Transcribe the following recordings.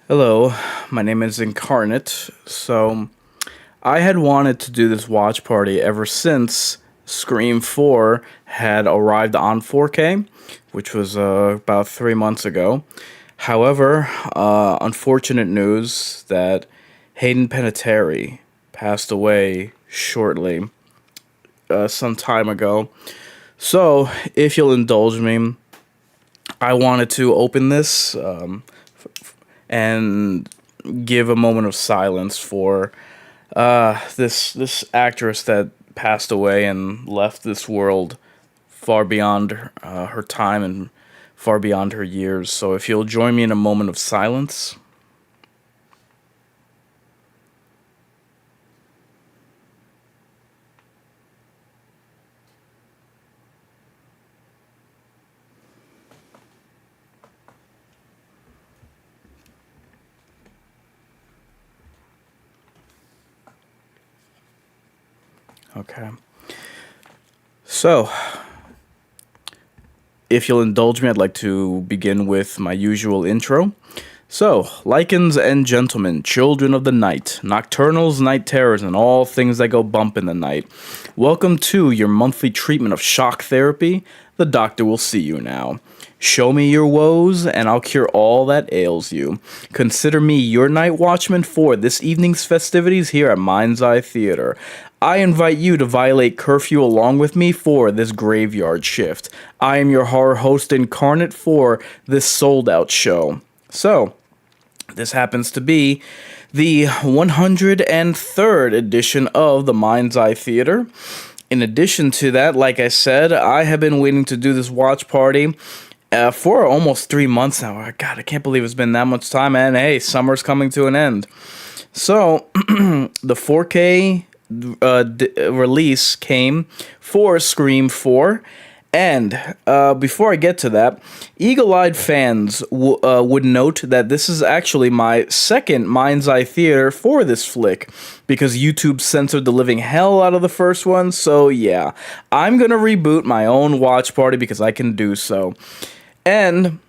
Hello, my name is Incarnate. I had wanted to do this watch party ever since Scream 4 had arrived on 4K, which was about 3 months ago. However, unfortunate news that Hayden Panettiere passed away shortly, some time ago. So, if you'll indulge me, I wanted to open this and give a moment of silence for this actress that passed away and left this world far beyond her time and far beyond her years. So if you'll join me in a moment of silence. Okay. So, if you'll indulge me, I'd like to begin with my usual intro. So, lichens and gentlemen, children of the night, nocturnals, night terrors, and all things that go bump in the night. Welcome to your monthly treatment of shock therapy. The doctor will see you now. Show me your woes, and I'll cure all that ails you. Consider me your night watchman for this evening's festivities here at Mind's Eye Theater. I invite you to violate curfew along with me for this graveyard shift. I am your horror host incarnate for this sold-out show. So, this happens to be the 103rd edition of the Mind's Eye Theater. In addition to that, like I said, I have been waiting to do this watch party for almost 3 months now. God, I can't believe it's been that much time, and hey, summer's coming to an end. So, the 4K release came for Scream 4, and before I get to that, eagle-eyed fans would note that this is actually my second Mind's Eye Theater for this flick, because YouTube censored the living hell out of the first one, so yeah, I'm gonna reboot my own watch party because I can do so. And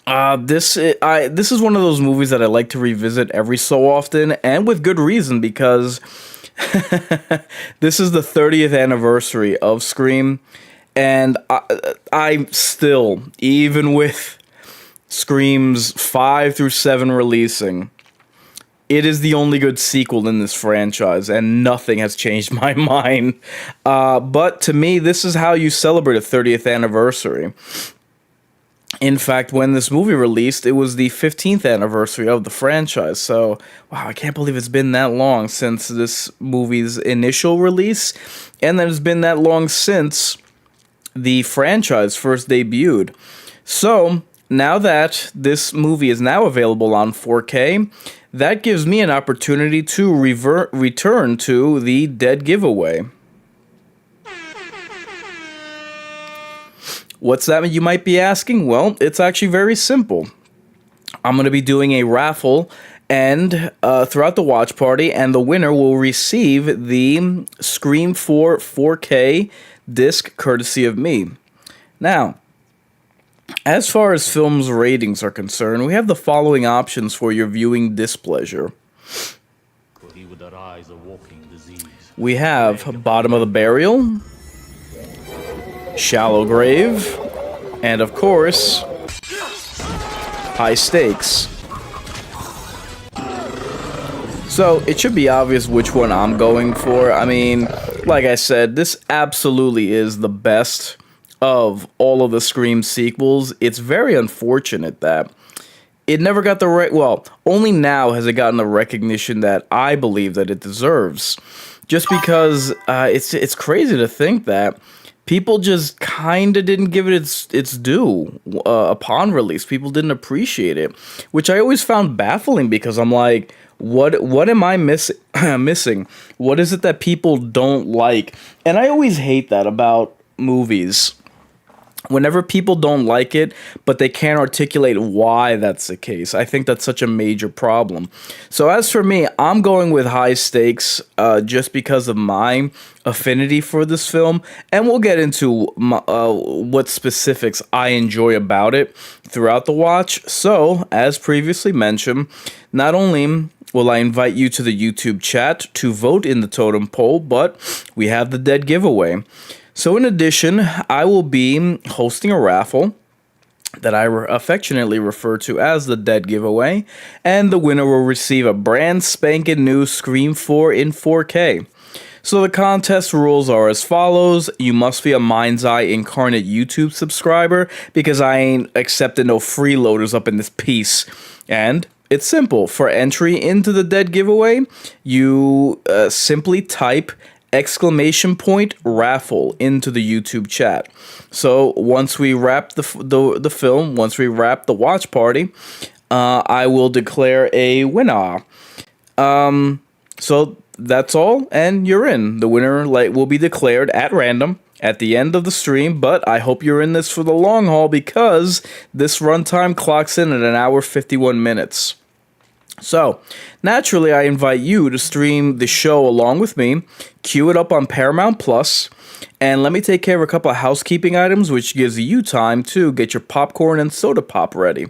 this is one of those movies that I like to revisit every so often, and with good reason, because this is the 30th anniversary of Scream, and I still, even with Screams 5 through 7 releasing, it is the only good sequel in this franchise, and nothing has changed my mind. But to me, this is how you celebrate a 30th anniversary. In fact, when this movie released, it was the 15th anniversary of the franchise. So, wow, I can't believe it's been that long since this movie's initial release. And that it's been that long since the franchise first debuted. So, now that this movie is now available on 4K, that gives me an opportunity to return to the Dead giveaway. What's that, you might be asking? Well, it's actually very simple. I'm going to be doing a raffle and throughout the watch party, and the winner will receive the Scream 4 4K disc courtesy of me. Now, as far as film's ratings are concerned, we have the following options for your viewing displeasure. We have Bottom of the Barrel, Shallow Grave, and of course, High Stakes. So, it should be obvious which one I'm going for. I mean, like I said, this absolutely is the best of all of the Scream sequels. It's very unfortunate that it never got the well, only now has it gotten the recognition that I believe that it deserves. Just because it's crazy to think that people just kind of didn't give it its due upon release. People didn't appreciate it, which I always found baffling because I'm like, what am I missing? What is it that people don't like? And I always hate that about movies. Whenever people don't like it, but they can't articulate why that's the case, I think that's such a major problem. So as for me, I'm going with high stakes, just because of my affinity for this film, and we'll get into what specifics I enjoy about it throughout the watch. So, as previously mentioned, not only will I invite you to the YouTube chat to vote in the totem poll, but we have the dead giveaway. So, in addition, I will be hosting a raffle that I affectionately refer to as the dead giveaway, and the winner will receive a brand spanking new Scream 4 in 4K. So the contest rules are as follows. You must be a Mind's Eye Incarnate YouTube subscriber, because I ain't accepting no freeloaders up in this piece. And it's simple. For entry into the dead giveaway, you simply type !raffle into the YouTube chat. So once we wrap the film, once we wrap the watch party, I will declare a winner. So that's all, and you're in. The winner will be declared at random at the end of the stream, but I hope you're in this for the long haul, because this runtime clocks in at 1 hour 51 minutes. So, naturally, I invite you to stream the show along with me, queue it up on Paramount Plus, and let me take care of a couple of housekeeping items, which gives you time to get your popcorn and soda pop ready.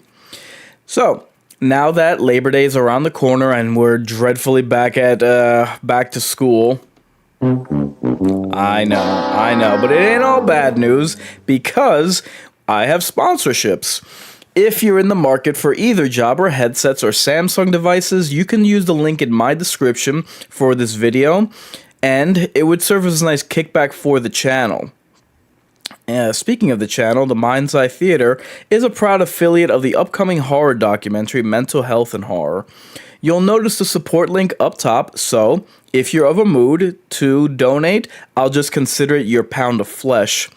So, now that Labor Day is around the corner and we're dreadfully back to school, I know, but it ain't all bad news, because I have sponsorships. If you're in the market for either Jabra headsets or Samsung devices, you can use the link in my description for this video, and it would serve as a nice kickback for the channel. Speaking of the channel, the Mind's Eye Theater is a proud affiliate of the upcoming horror documentary Mental Health and Horror. You'll notice the support link up top, so if you're of a mood to donate, I'll just consider it your pound of flesh.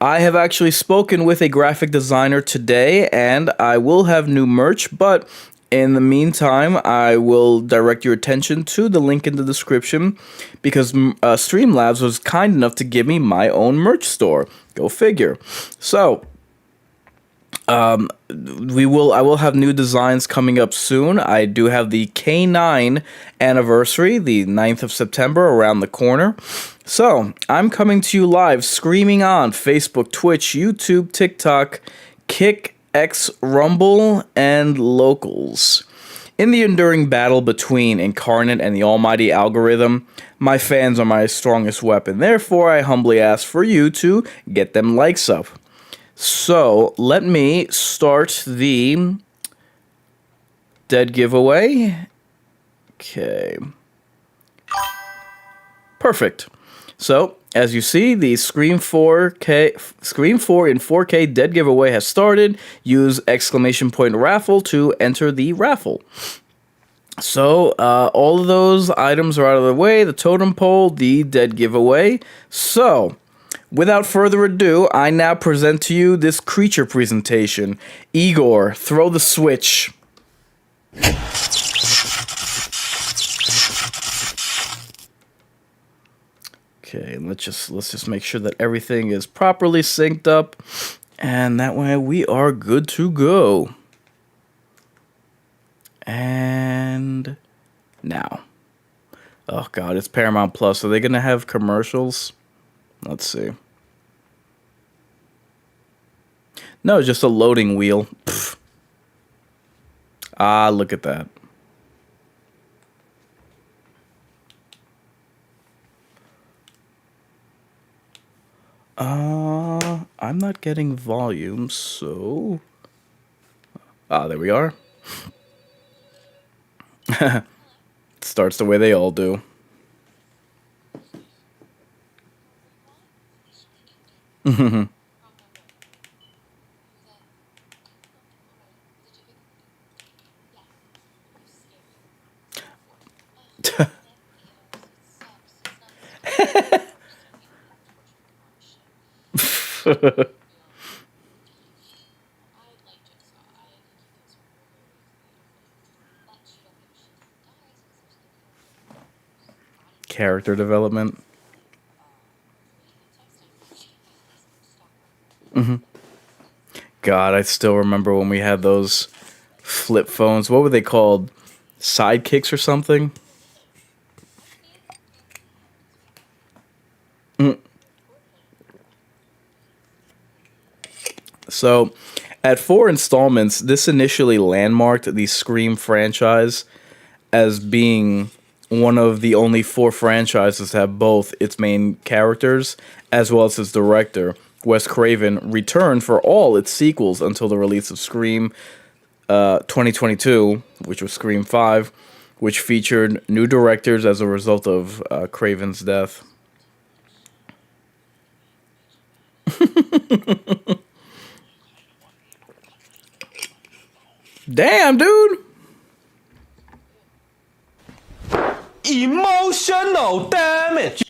I have actually spoken with a graphic designer today, and I will have new merch, but in the meantime, I will direct your attention to the link in the description, because Streamlabs was kind enough to give me my own merch store. Go figure. So, I will have new designs coming up soon. I do have the K9 anniversary, the 9th of September, around the corner. So, I'm coming to you live, streaming on Facebook, Twitch, YouTube, TikTok, Kick, X, Rumble, and Locals. In the enduring battle between Incarnate and the almighty algorithm, my fans are my strongest weapon. Therefore, I humbly ask for you to get them likes up. So, let me start the dead giveaway. Okay. Perfect. So, as you see, the Scream 4 in 4K dead giveaway has started. Use !raffle to enter the raffle. So, all of those items are out of the way. The totem pole, the dead giveaway. So, without further ado, I now present to you this creature presentation. Igor, throw the switch. Okay, let's just make sure that everything is properly synced up, and that way we are good to go. And now. Oh god, it's Paramount Plus. Are they gonna have commercials? Let's see. No, just a loading wheel. Pfft. Ah, look at that. I'm not getting volume, so... Ah, there we are. Starts the way they all do. Character development. God, I still remember when we had those flip phones. What were they called? Sidekicks or something? So, at 4 installments, this initially landmarked the Scream franchise as being one of the only four franchises to have both its main characters as well as its director, Wes Craven, return for all its sequels until the release of Scream 2022, which was Scream 5, which featured new directors as a result of Craven's death. Damn, dude! Emotional damage.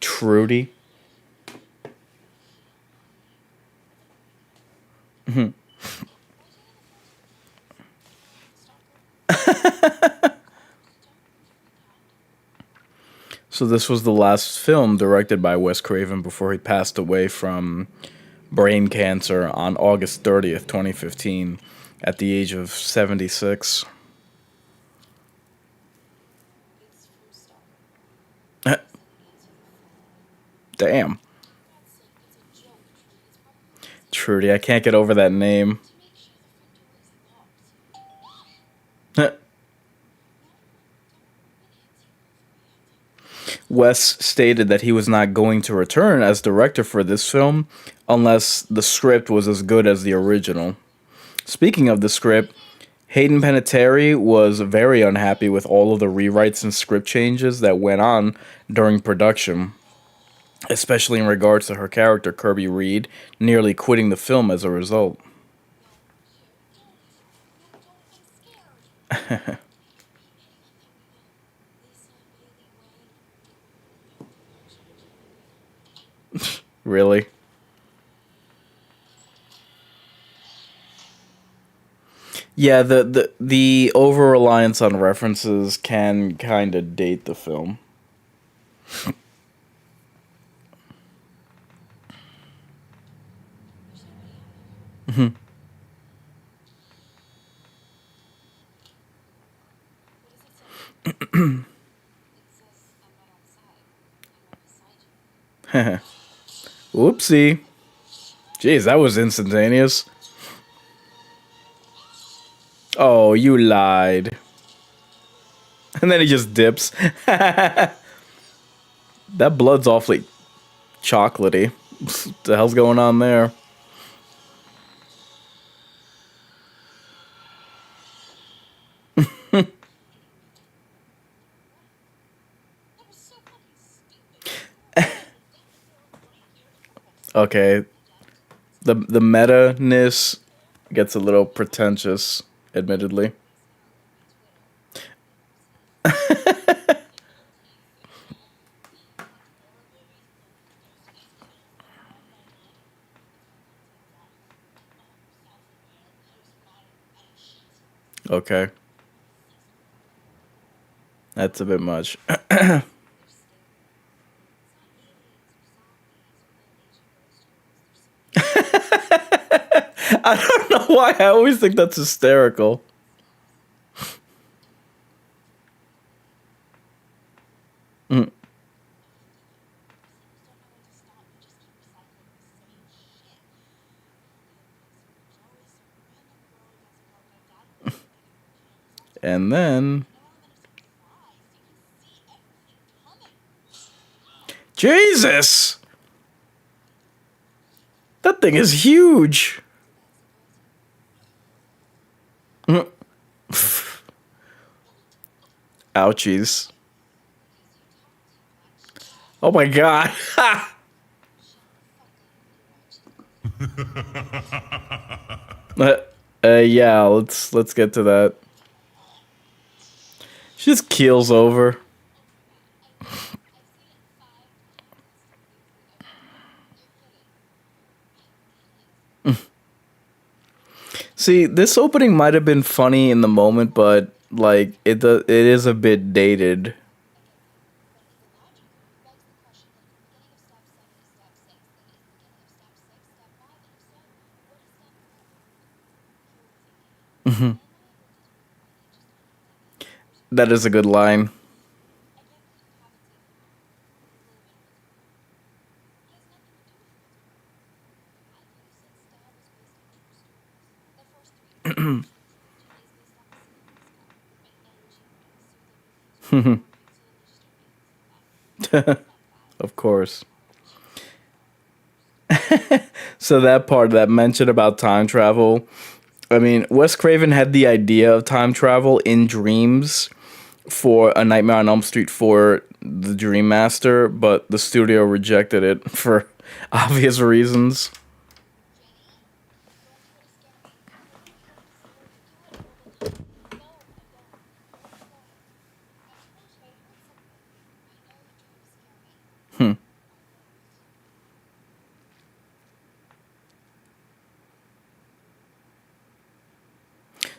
Trudy. So this was the last film directed by Wes Craven before he passed away from brain cancer on August 30th, 2015, at the age of 76. Damn. Trudy, I can't get over that name. Wes stated that he was not going to return as director for this film unless the script was as good as the original. Speaking of the script, Hayden Panettiere was very unhappy with all of the rewrites and script changes that went on during production, especially in regards to her character Kirby Reed nearly quitting the film as a result. Really? Yeah, the over reliance on references can kind of date the film. Whoopsie. Jeez, that was instantaneous. Oh, you lied. And then he just dips. That blood's awfully chocolatey. What the hell's going on there? Okay, the meta-ness gets a little pretentious, admittedly. Okay, that's a bit much. I don't know why I always think that's hysterical. Mm. And then, Jesus, that thing is huge. Mm. Ouchies. Oh my god. uh, yeah, let's get to that. She just keels over. See, this opening might have been funny in the moment, but like it is a bit dated. That is a good line. Of course. So that part, that mention about time travel, I mean, Wes Craven had the idea of time travel in dreams for A Nightmare on Elm Street for the Dream Master, but the studio rejected it for obvious reasons.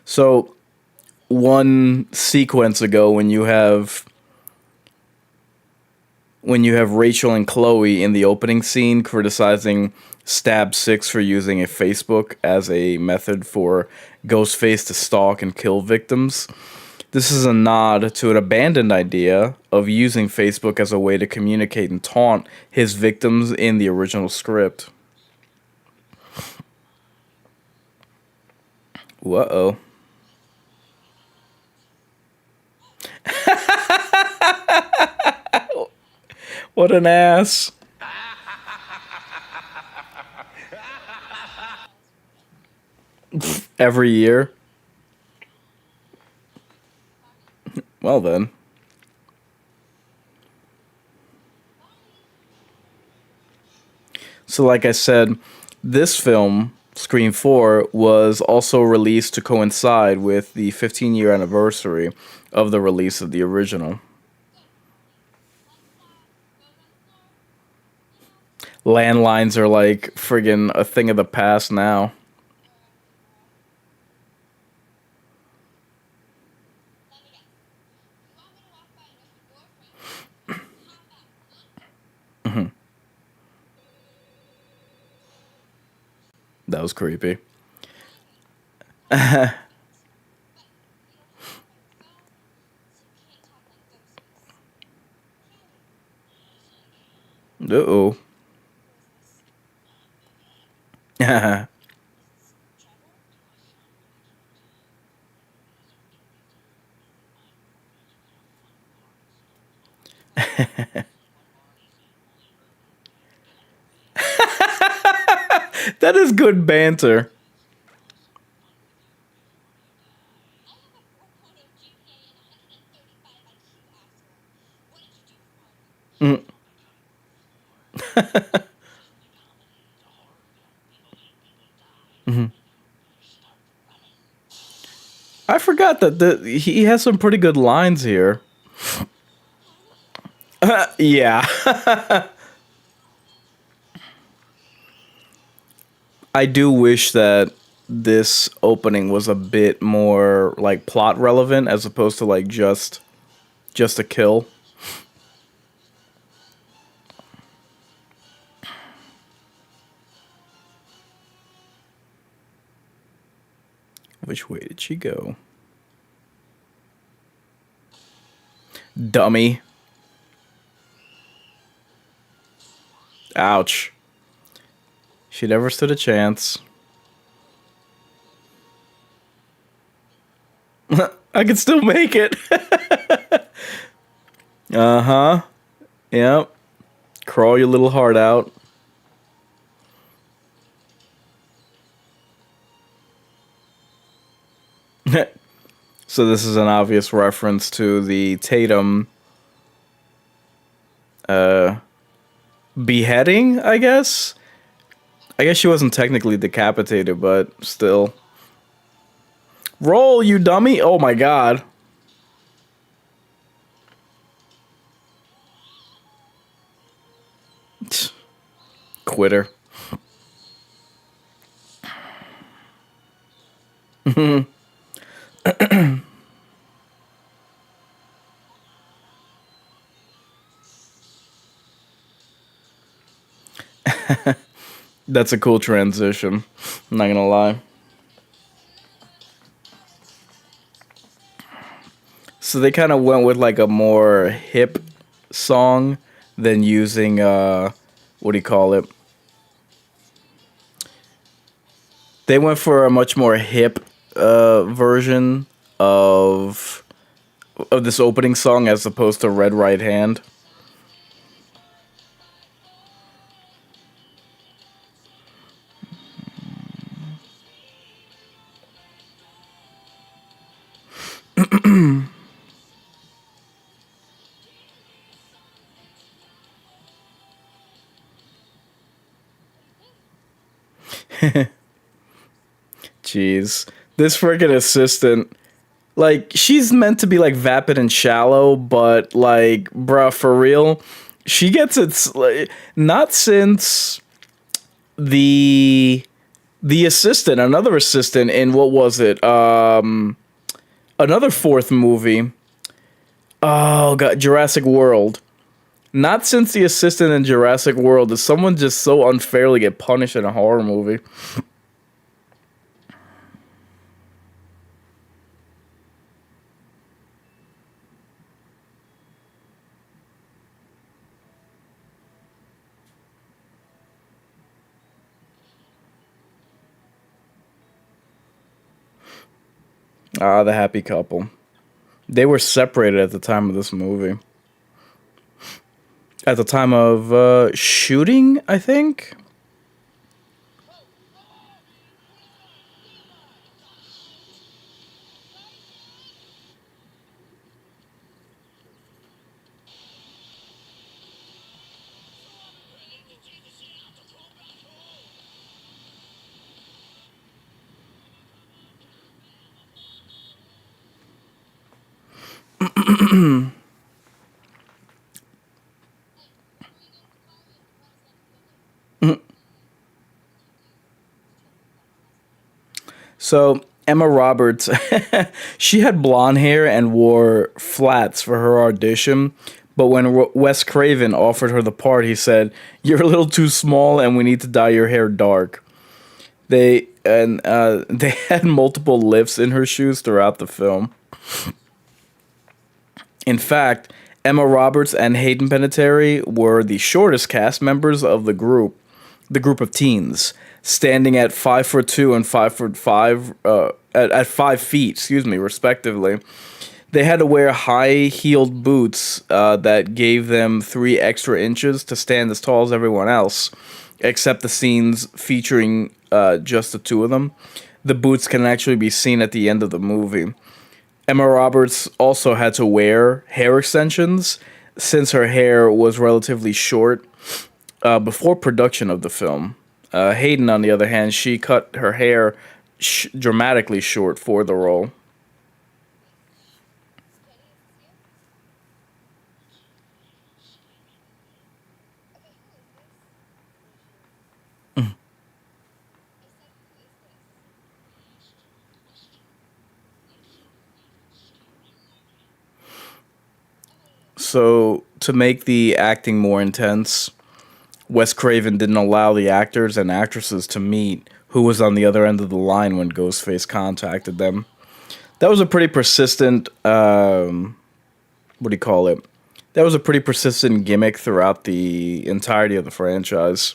So one sequence ago, when you have Rachel and Chloe in the opening scene criticizing Stab 6 for using a Facebook as a method for Ghostface to stalk and kill victims. This is a nod to an abandoned idea of using Facebook as a way to communicate and taunt his victims in the original script. Uh-oh. What an ass. Every year. Well then. So like I said, this film, Scream 4, was also released to coincide with the 15-year anniversary of the release of the original. Landlines are like friggin' a thing of the past now. That was creepy. Uh-oh. That is good banter. Mm. I forgot that he has some pretty good lines here. Yeah. I do wish that this opening was a bit more like plot relevant as opposed to like just a kill. Which way did she go? Dummy. Ouch. She never stood a chance. I can still make it. Uh-huh. Yep. Crawl your little heart out. So this is an obvious reference to the Tatum uh beheading, I guess. I guess she wasn't technically decapitated, but still. Roll, you dummy! Oh my god. Quitter. That's a cool transition. I'm not gonna lie. So they kind of went with like a more hip song than using what do you call it? They went for a much more hip version of this opening song as opposed to Red Right Hand. Jeez. This freaking assistant, like, she's meant to be like vapid and shallow, but like, bruh, for real, she gets it. Like, not since the assistant, another assistant in what was it? Another fourth movie. Oh god, Jurassic World. Not since the assistant in Jurassic World does someone just so unfairly get punished in a horror movie. Ah, the happy couple. They were separated at the time of this movie. At the time of shooting, I think. So Emma Roberts, she had blonde hair and wore flats for her audition. But when Wes Craven offered her the part, he said, "You're a little too small, and we need to dye your hair dark." They had multiple lifts in her shoes throughout the film. In fact, Emma Roberts and Hayden Panettiere were the shortest cast members of the group of teens, standing at 5'2" and 5'5", at 5 feet, excuse me, respectively. They had to wear high-heeled boots that gave them 3 extra inches to stand as tall as everyone else, except the scenes featuring just the two of them. The boots can actually be seen at the end of the movie. Emma Roberts also had to wear hair extensions since her hair was relatively short before production of the film. Hayden, on the other hand, she cut her hair dramatically short for the role. So, to make the acting more intense, Wes Craven didn't allow the actors and actresses to meet who was on the other end of the line when Ghostface contacted them. That was a pretty persistent, what do you call it? That was a pretty persistent gimmick throughout the entirety of the franchise.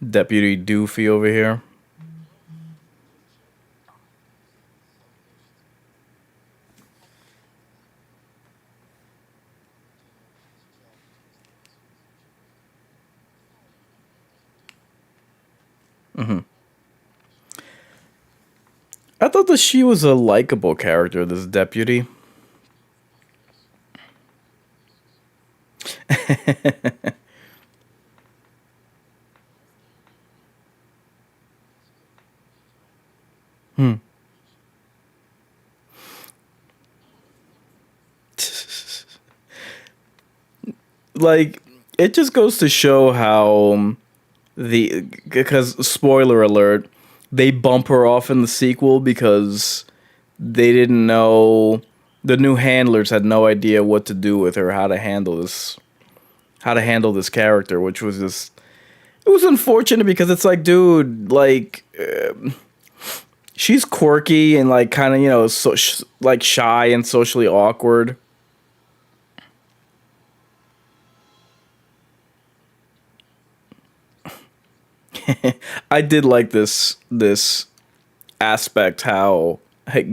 Deputy Doofy over here. I thought that she was a likable character, this deputy. Hmm. Like, it just goes to show how because spoiler alert, they bump her off in the sequel because they didn't know. The new handlers had no idea what to do with her, how to handle this character, which was just it was unfortunate because it's like, dude, like she's quirky and like kind of like shy and socially awkward. I did like this aspect how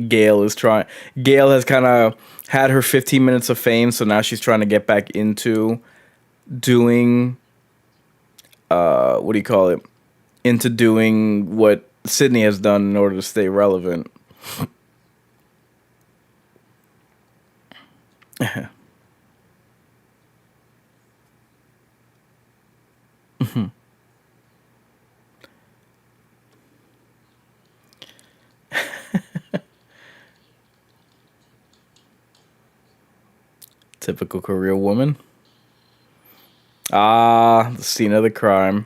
Gail is trying. Gail has kind of had her 15 minutes of fame, so now she's trying to get back into doing what do you call it? Into doing what Sidney has done in order to stay relevant. Typical career woman. Ah, the scene of the crime.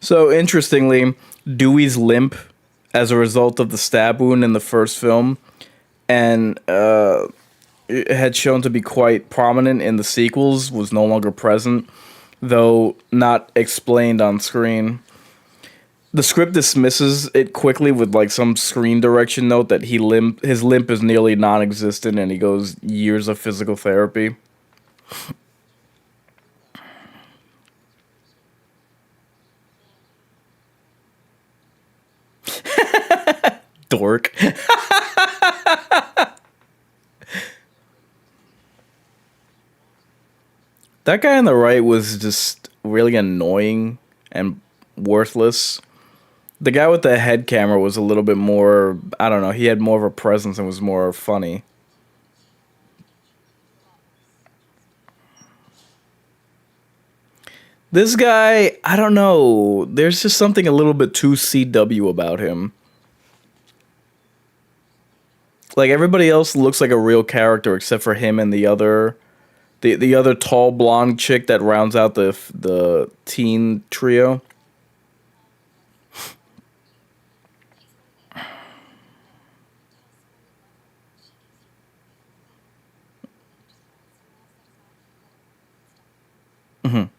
So interestingly, Dewey's limp as a result of the stab wound in the first film, and it had shown to be quite prominent in the sequels, was no longer present, though not explained on screen. The script dismisses it quickly with like some screen direction note that his limp is nearly non-existent and he goes years of physical therapy. Dork. That guy on the right was just really annoying and worthless. The guy with the head camera was a little bit more, I don't know, he had more of a presence and was more funny. This guy, I don't know, there's just something a little bit too CW about him. Like everybody else looks like a real character except for him and the other tall blonde chick that rounds out the teen trio. Mhm.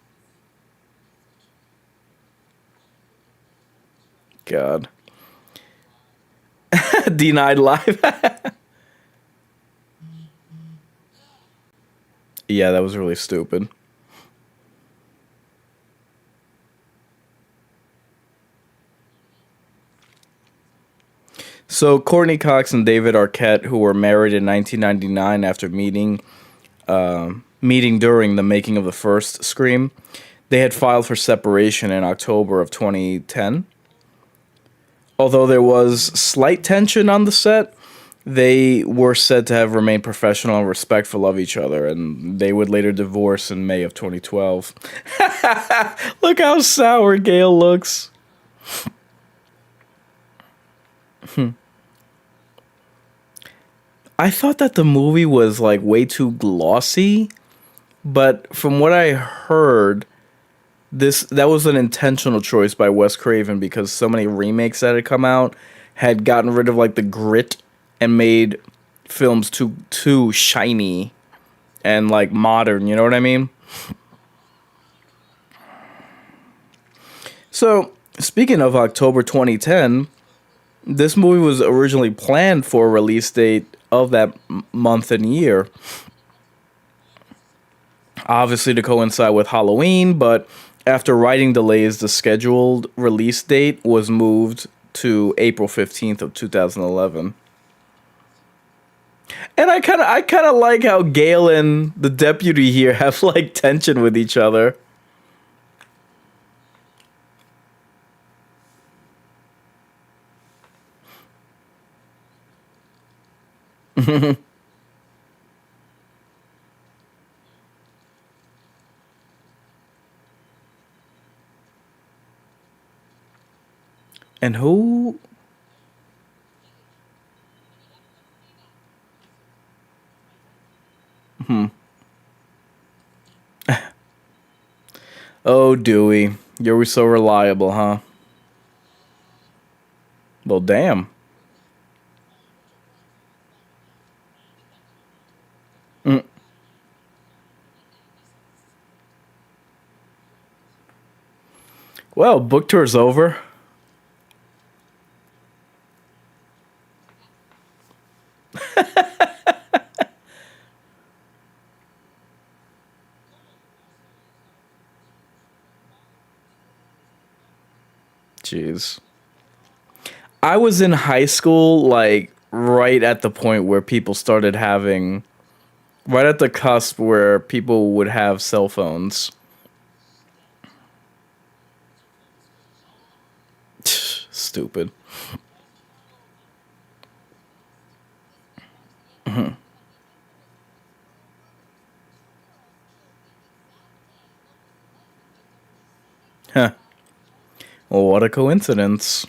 God. Denied live. Yeah, that was really stupid. So Courtney Cox and David Arquette, who were married in 1999 after meeting during the making of the first Scream, they had filed for separation in October of 2010. Although there was slight tension on the set, they were said to have remained professional and respectful of each other, and they would later divorce in May of 2012. Look how sour Gail looks. I thought that the movie was like way too glossy, but from what I heard, this that was an intentional choice by Wes Craven because so many remakes that had come out had gotten rid of like the grit and made films too shiny and like modern, you know what I mean? So, speaking of October 2010, this movie was originally planned for a release date of that month and year, obviously to coincide with Halloween, but after writing delays, the scheduled release date was moved to April 15th of 2011. And I kind of like how Gale and the deputy here have like tension with each other. And who? Hmm. Oh, Dewey, you're so reliable, huh? Well, Well, damn. Mm. Well, book tour's over. Jeez. I was in high school, like, right at the point where people started having, right at the cusp where people would have cell phones. Stupid. Huh. Well, what a coincidence.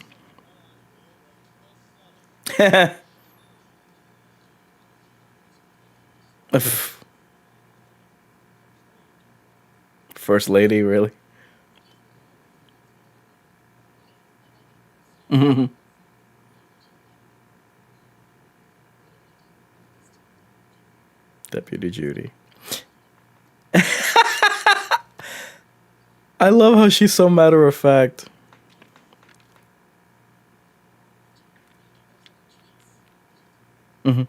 First lady, really? Deputy Judy. I love how she's so matter of fact. Hmm.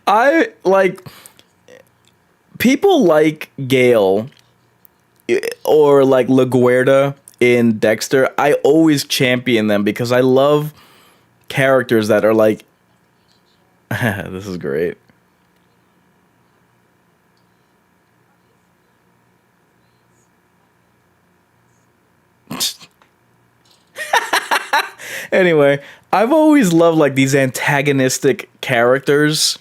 I like people like Gale or like LaGuardia in Dexter. I always champion them because I love characters that are like, this is great. Anyway, I've always loved like these antagonistic characters,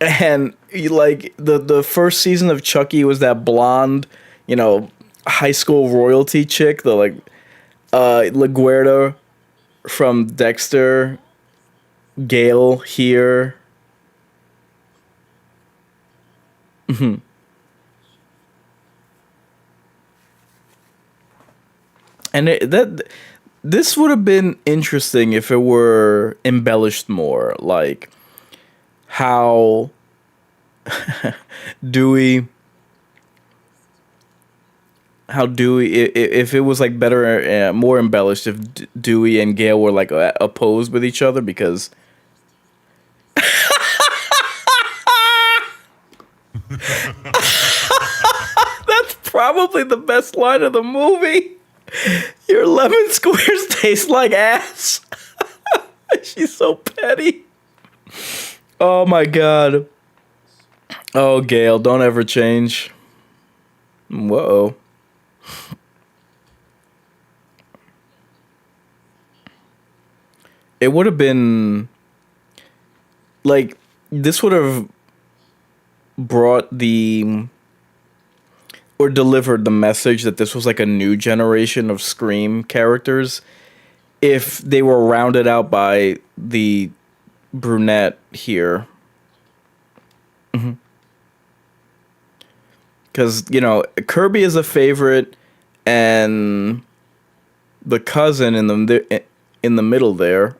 and like the first season of Chucky was that blonde, you know, high school royalty chick, the like LaGuardia from Dexter, Gale here. And that this would have been interesting if it were embellished more, like how Dewey, if it was like better, more embellished if Dewey and Gale were like opposed with each other because that's probably the best line of the movie. Your lemon squares taste like ass. She's so petty. Oh my god. Oh, Gale, don't ever change. Whoa. It would have been like this would have brought the or delivered the message that this was like a new generation of Scream characters if they were rounded out by the brunette here. Because, you know, Kirby is a favorite, and the cousin in the middle there,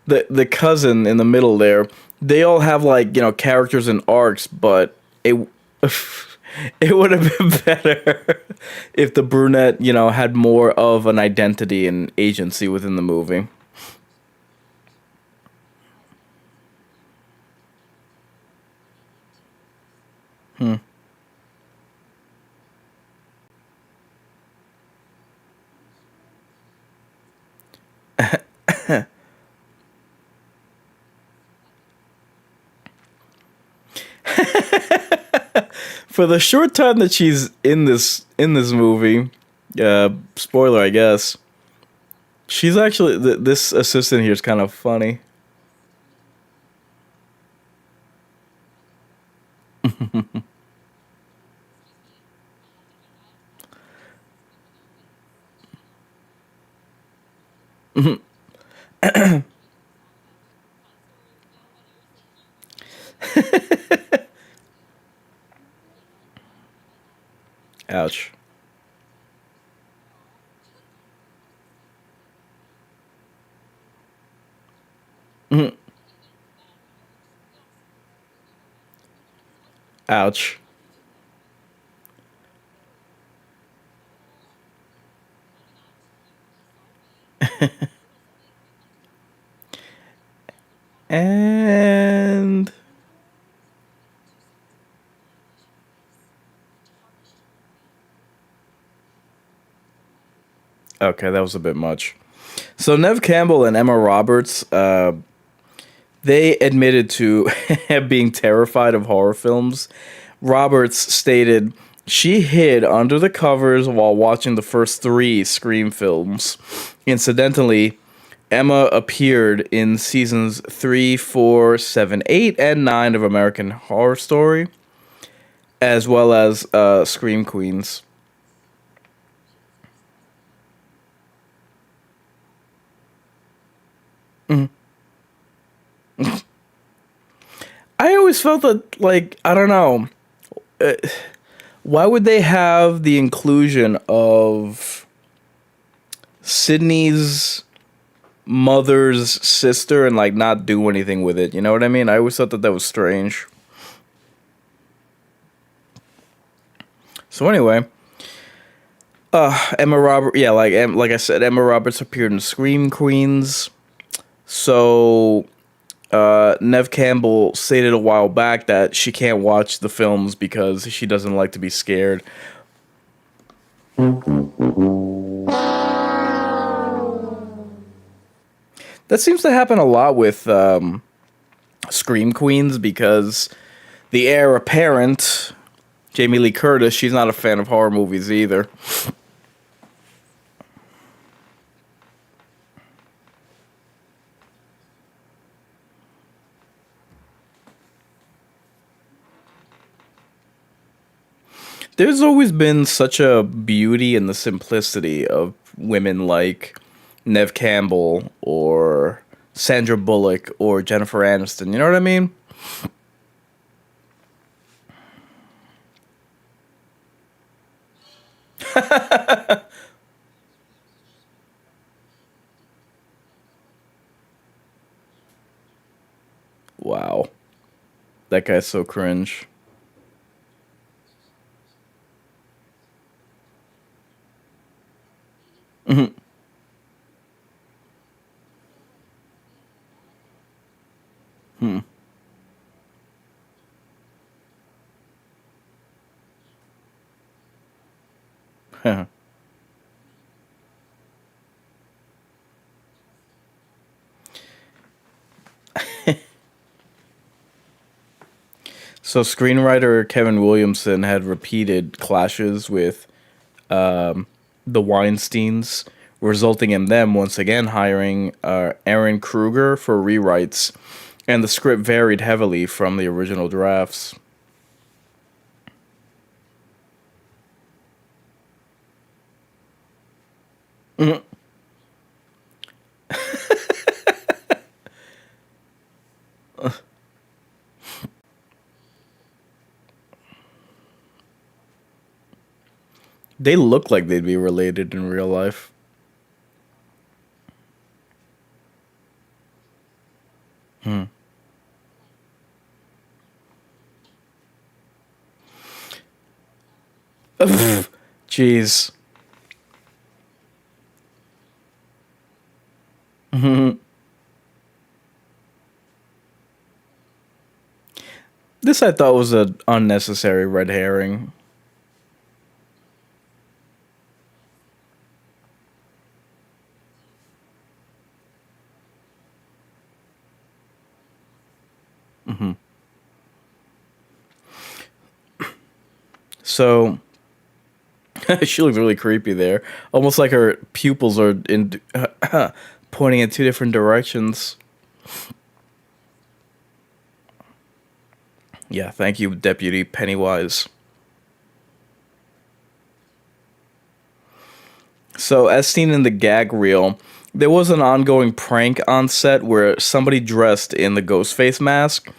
the cousin in the middle there, they all have like, you know, characters and arcs, but it it would have been better if the brunette, you know, had more of an identity and agency within the movie. Hmm. For the short time that she's in this movie, spoiler, I guess. She's actually this assistant here is kind of funny. Ouch. Ouch. And okay, that was a bit much. So Nev Campbell and Emma Roberts, they admitted to being terrified of horror films. Roberts stated she hid under the covers while watching the first three Scream films. Incidentally, Emma appeared in seasons 3, 4, 7, 8, and 9 of American Horror Story, as well as Scream Queens. I always felt that, like, I don't know, uh, why would they have the inclusion of Sydney's mother's sister and, like, not do anything with it? You know what I mean? I always thought that that was strange. So anyway, Emma Robert, yeah, like I said, Emma Roberts appeared in Scream Queens. So Nev Campbell stated a while back that she can't watch the films because she doesn't like to be scared. That seems to happen a lot with Scream Queens because the heir apparent, Jamie Lee Curtis, she's not a fan of horror movies either. There's always been such a beauty in the simplicity of women like Nev Campbell or Sandra Bullock or Jennifer Aniston. You know what I mean? Wow. That guy's so cringe. Mhm. Hmm. So screenwriter Kevin Williamson had repeated clashes with the Weinsteins, resulting in them once again hiring Aaron Kruger for rewrites, and the script varied heavily from the original drafts. Mhm. They look like they'd be related in real life. Hmm. Jeez. This I thought was an unnecessary red herring. Hmm. So she looks really creepy there, almost like her pupils are in pointing in two different directions. Yeah, thank you, Deputy Pennywise. So, as seen in the gag reel, there was an ongoing prank on set where somebody dressed in the Ghostface mask,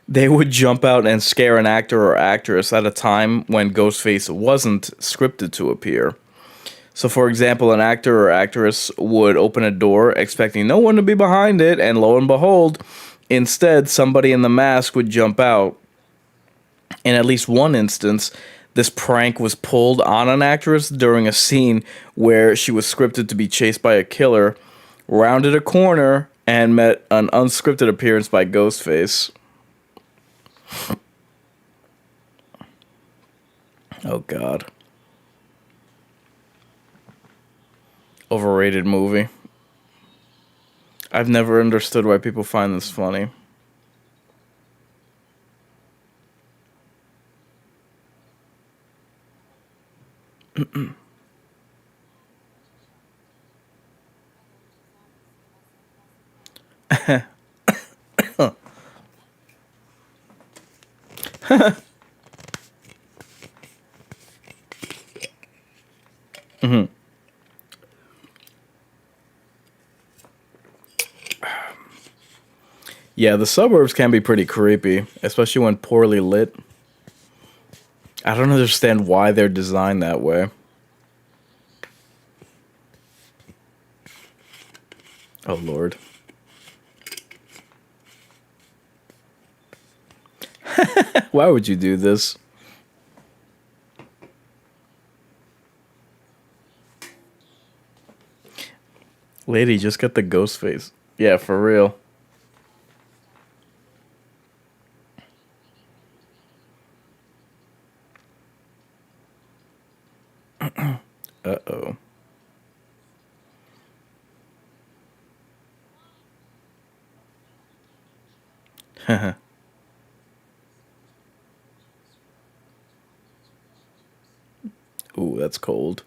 they would jump out and scare an actor or actress at a time when Ghostface wasn't scripted to appear. So, for example, an actor or actress would open a door expecting no one to be behind it, and lo and behold, instead, somebody in the mask would jump out. In at least one instance, this prank was pulled on an actress during a scene where she was scripted to be chased by a killer, rounded a corner, and met an unscripted appearance by Ghostface. Oh, God. Overrated movie. I've never understood why people find this funny. Yeah, the suburbs can be pretty creepy, especially when poorly lit. I don't understand why they're designed that way. Oh, Lord. Why would you do this? Lady, just got the ghost face. Yeah, for real. Uh-oh. Ooh, that's cold.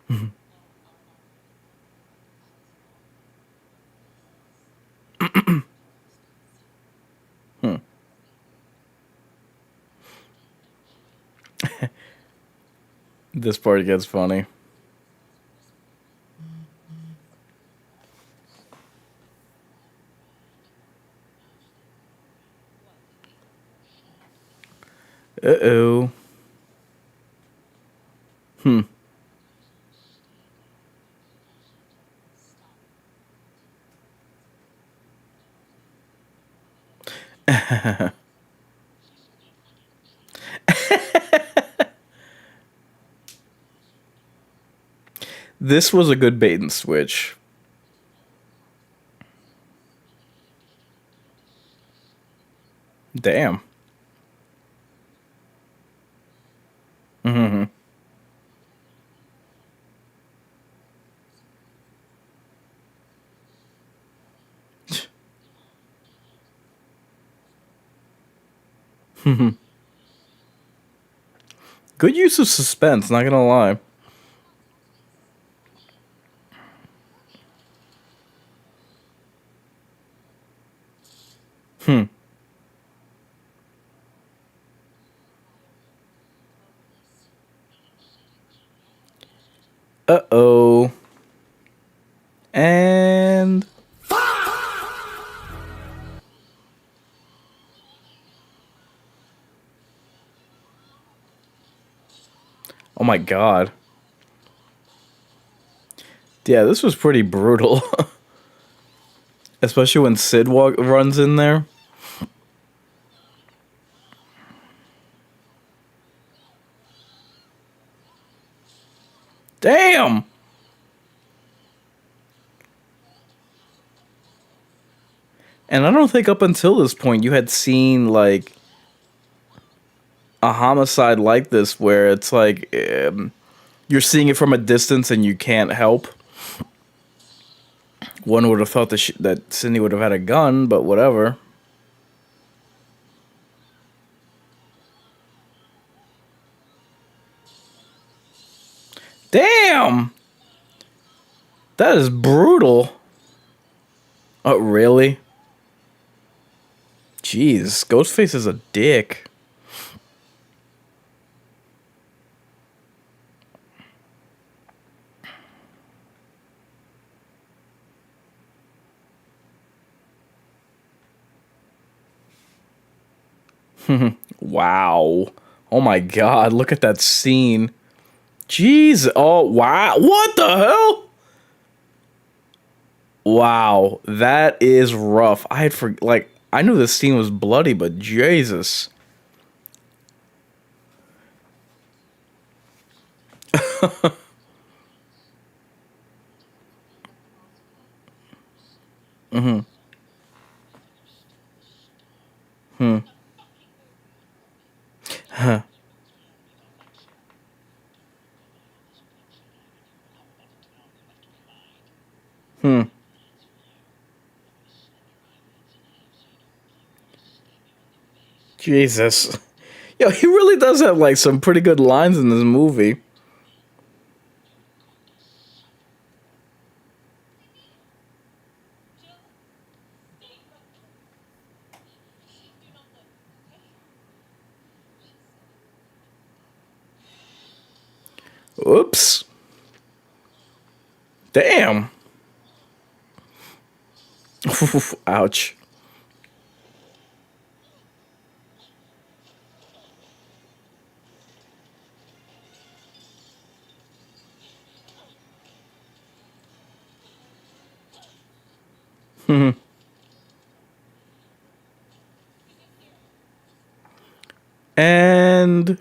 Hmm. This part gets funny. Uh-oh. Hmm. This was a good bait and switch. Damn. Hmm. Good use of suspense, not gonna lie. Hmm. Uh-oh. And... Oh my god. Yeah, this was pretty brutal. Especially when Sid runs in there. Damn! And I don't think up until this point you had seen, like, a homicide like this where it's like, you're seeing it from a distance and you can't help. One would have thought that Sidney would have had a gun, but whatever. Damn! That is brutal. Oh, really? Jeez, Ghostface is a dick. Wow. Oh my god, look at that scene. Jeez. Oh, wow. What the hell? Wow, that is rough. I knew this scene was bloody, but Jesus. Mm-hmm. Hmm. Huh. Hmm. Jesus. Yo, he really does have like some pretty good lines in this movie. Oops. Damn. Ouch. And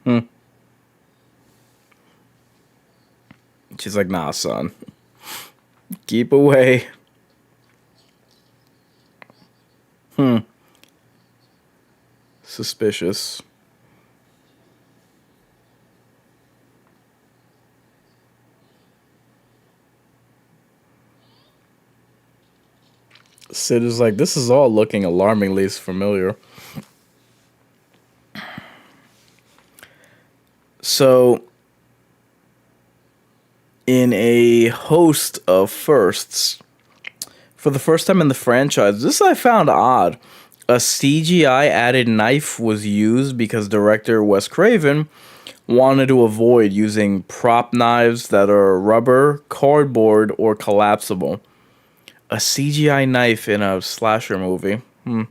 hmm. She's like, nah, son. Keep away. Hmm. Suspicious. Sid is like, this is all looking alarmingly familiar. So, in a host of firsts, for the first time in the franchise, this I found odd. A CGI added knife was used because director Wes Craven wanted to avoid using prop knives that are rubber, cardboard, or collapsible. A CGI knife in a slasher movie. Hmm.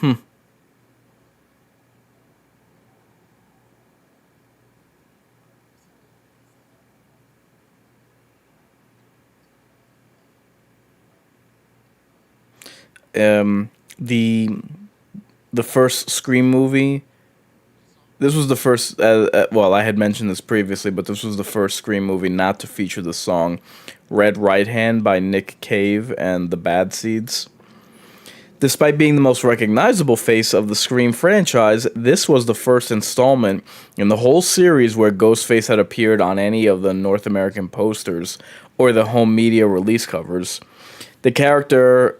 Hmm. Um. The the first Scream movie. This was the first. Well, I had mentioned this previously, but this was the first Scream movie not to feature the song "Red Right Hand" by Nick Cave and the Bad Seeds. Despite being the most recognizable face of the Scream franchise, this was the first installment in the whole series where Ghostface had appeared on any of the North American posters or the home media release covers. The character,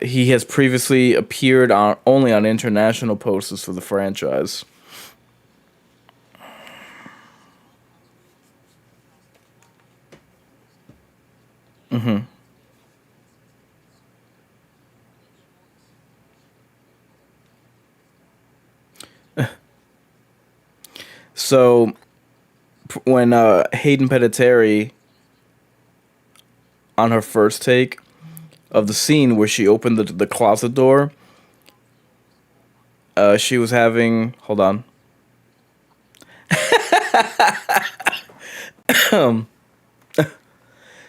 he has previously appeared on only on international posters for the franchise. Hmm. So when Hayden Panettiere on her first take of the scene where she opened the closet door, she was having, hold on.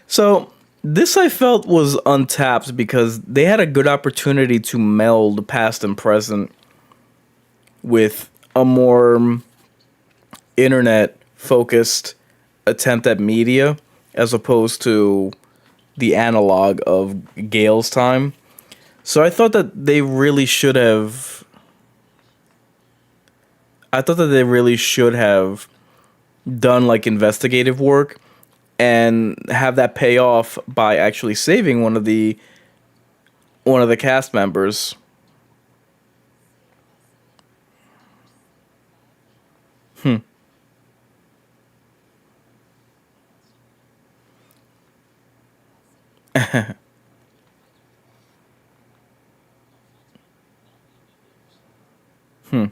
So this I felt was untapped because they had a good opportunity to meld past and present with a more internet focused attempt at media as opposed to the analog of Gale's time. So I thought that they really should have done like investigative work and have that pay off by actually saving one of the cast members. Hmm. Hmm.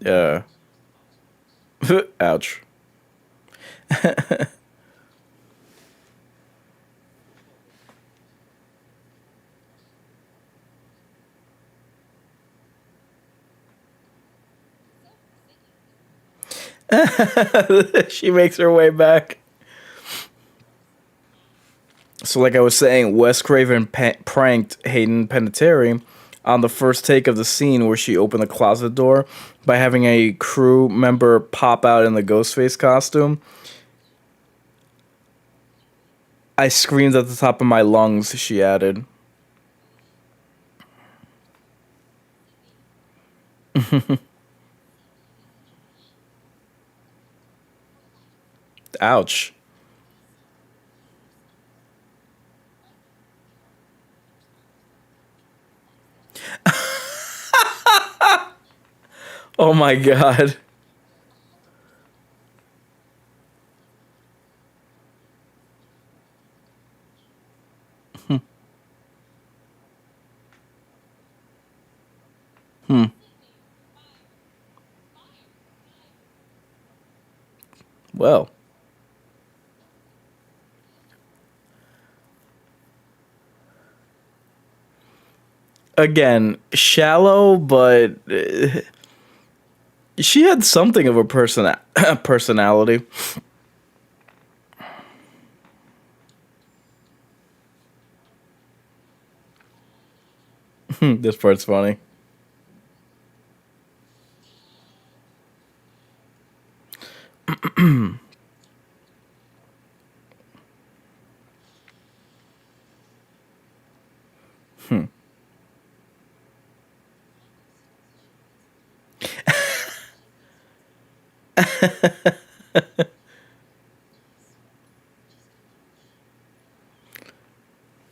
Yeah. Ouch. She makes her way back. So, like I was saying, Wes Craven pranked Hayden Panettiere on the first take of the scene where she opened the closet door by having a crew member pop out in the Ghostface costume. I screamed at the top of my lungs, she added. Ouch. Oh my god. Hmm. Well, again, shallow, but she had something of a personality. This part's funny.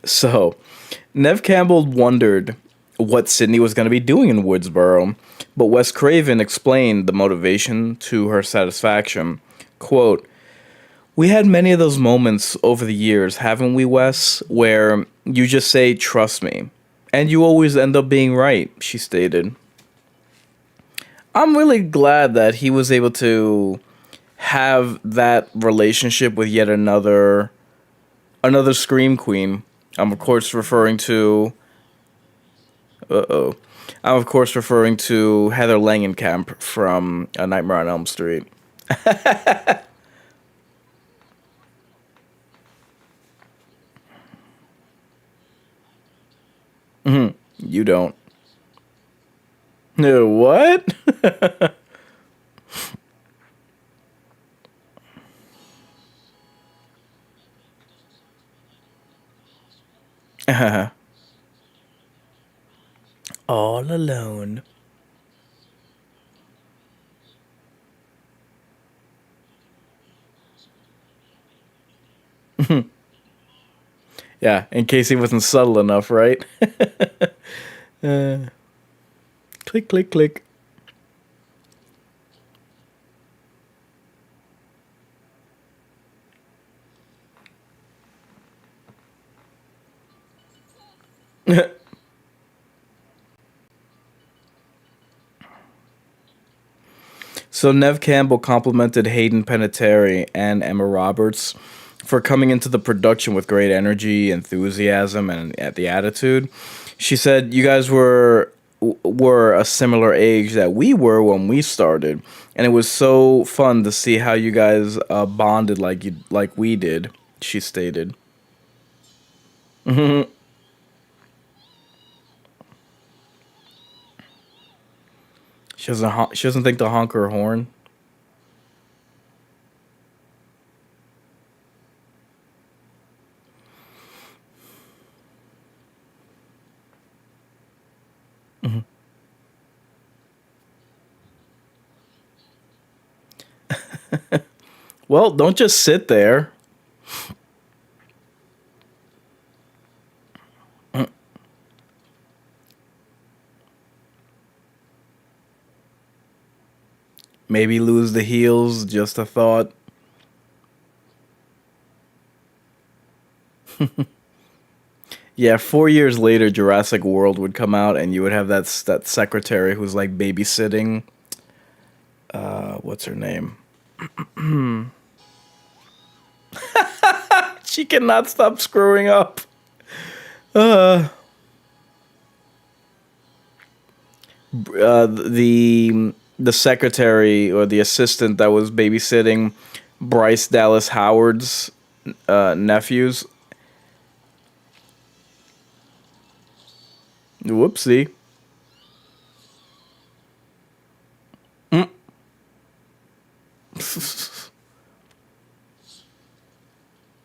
So, Nev Campbell wondered what Sidney was going to be doing in Woodsboro, but Wes Craven explained the motivation to her satisfaction. Quote, "We had many of those moments over the years, haven't we, Wes, where you just say, 'Trust me,' and you always end up being right," she stated. I'm really glad that he was able to have that relationship with yet another Scream Queen. I'm of course referring to uh-oh. I'm of course referring to Heather Langenkamp from A Nightmare on Elm Street. You don't. No, what? All alone. Yeah, in case he wasn't subtle enough, right? Click, click, click. So Nev Campbell complimented Hayden Panettiere and Emma Roberts for coming into the production with great energy, enthusiasm, and the attitude. She said, "You guys were a similar age that we were when we started, and it was so fun to see how you guys bonded like we did." She stated. She doesn't think to honk her horn. Well, don't just sit there. Maybe lose the heels, just a thought. Yeah, 4 years later, Jurassic World would come out, and you would have that secretary who's like babysitting. What's her name? She cannot stop screwing up. The secretary or the assistant that was babysitting Bryce Dallas Howard's nephews. Whoopsie.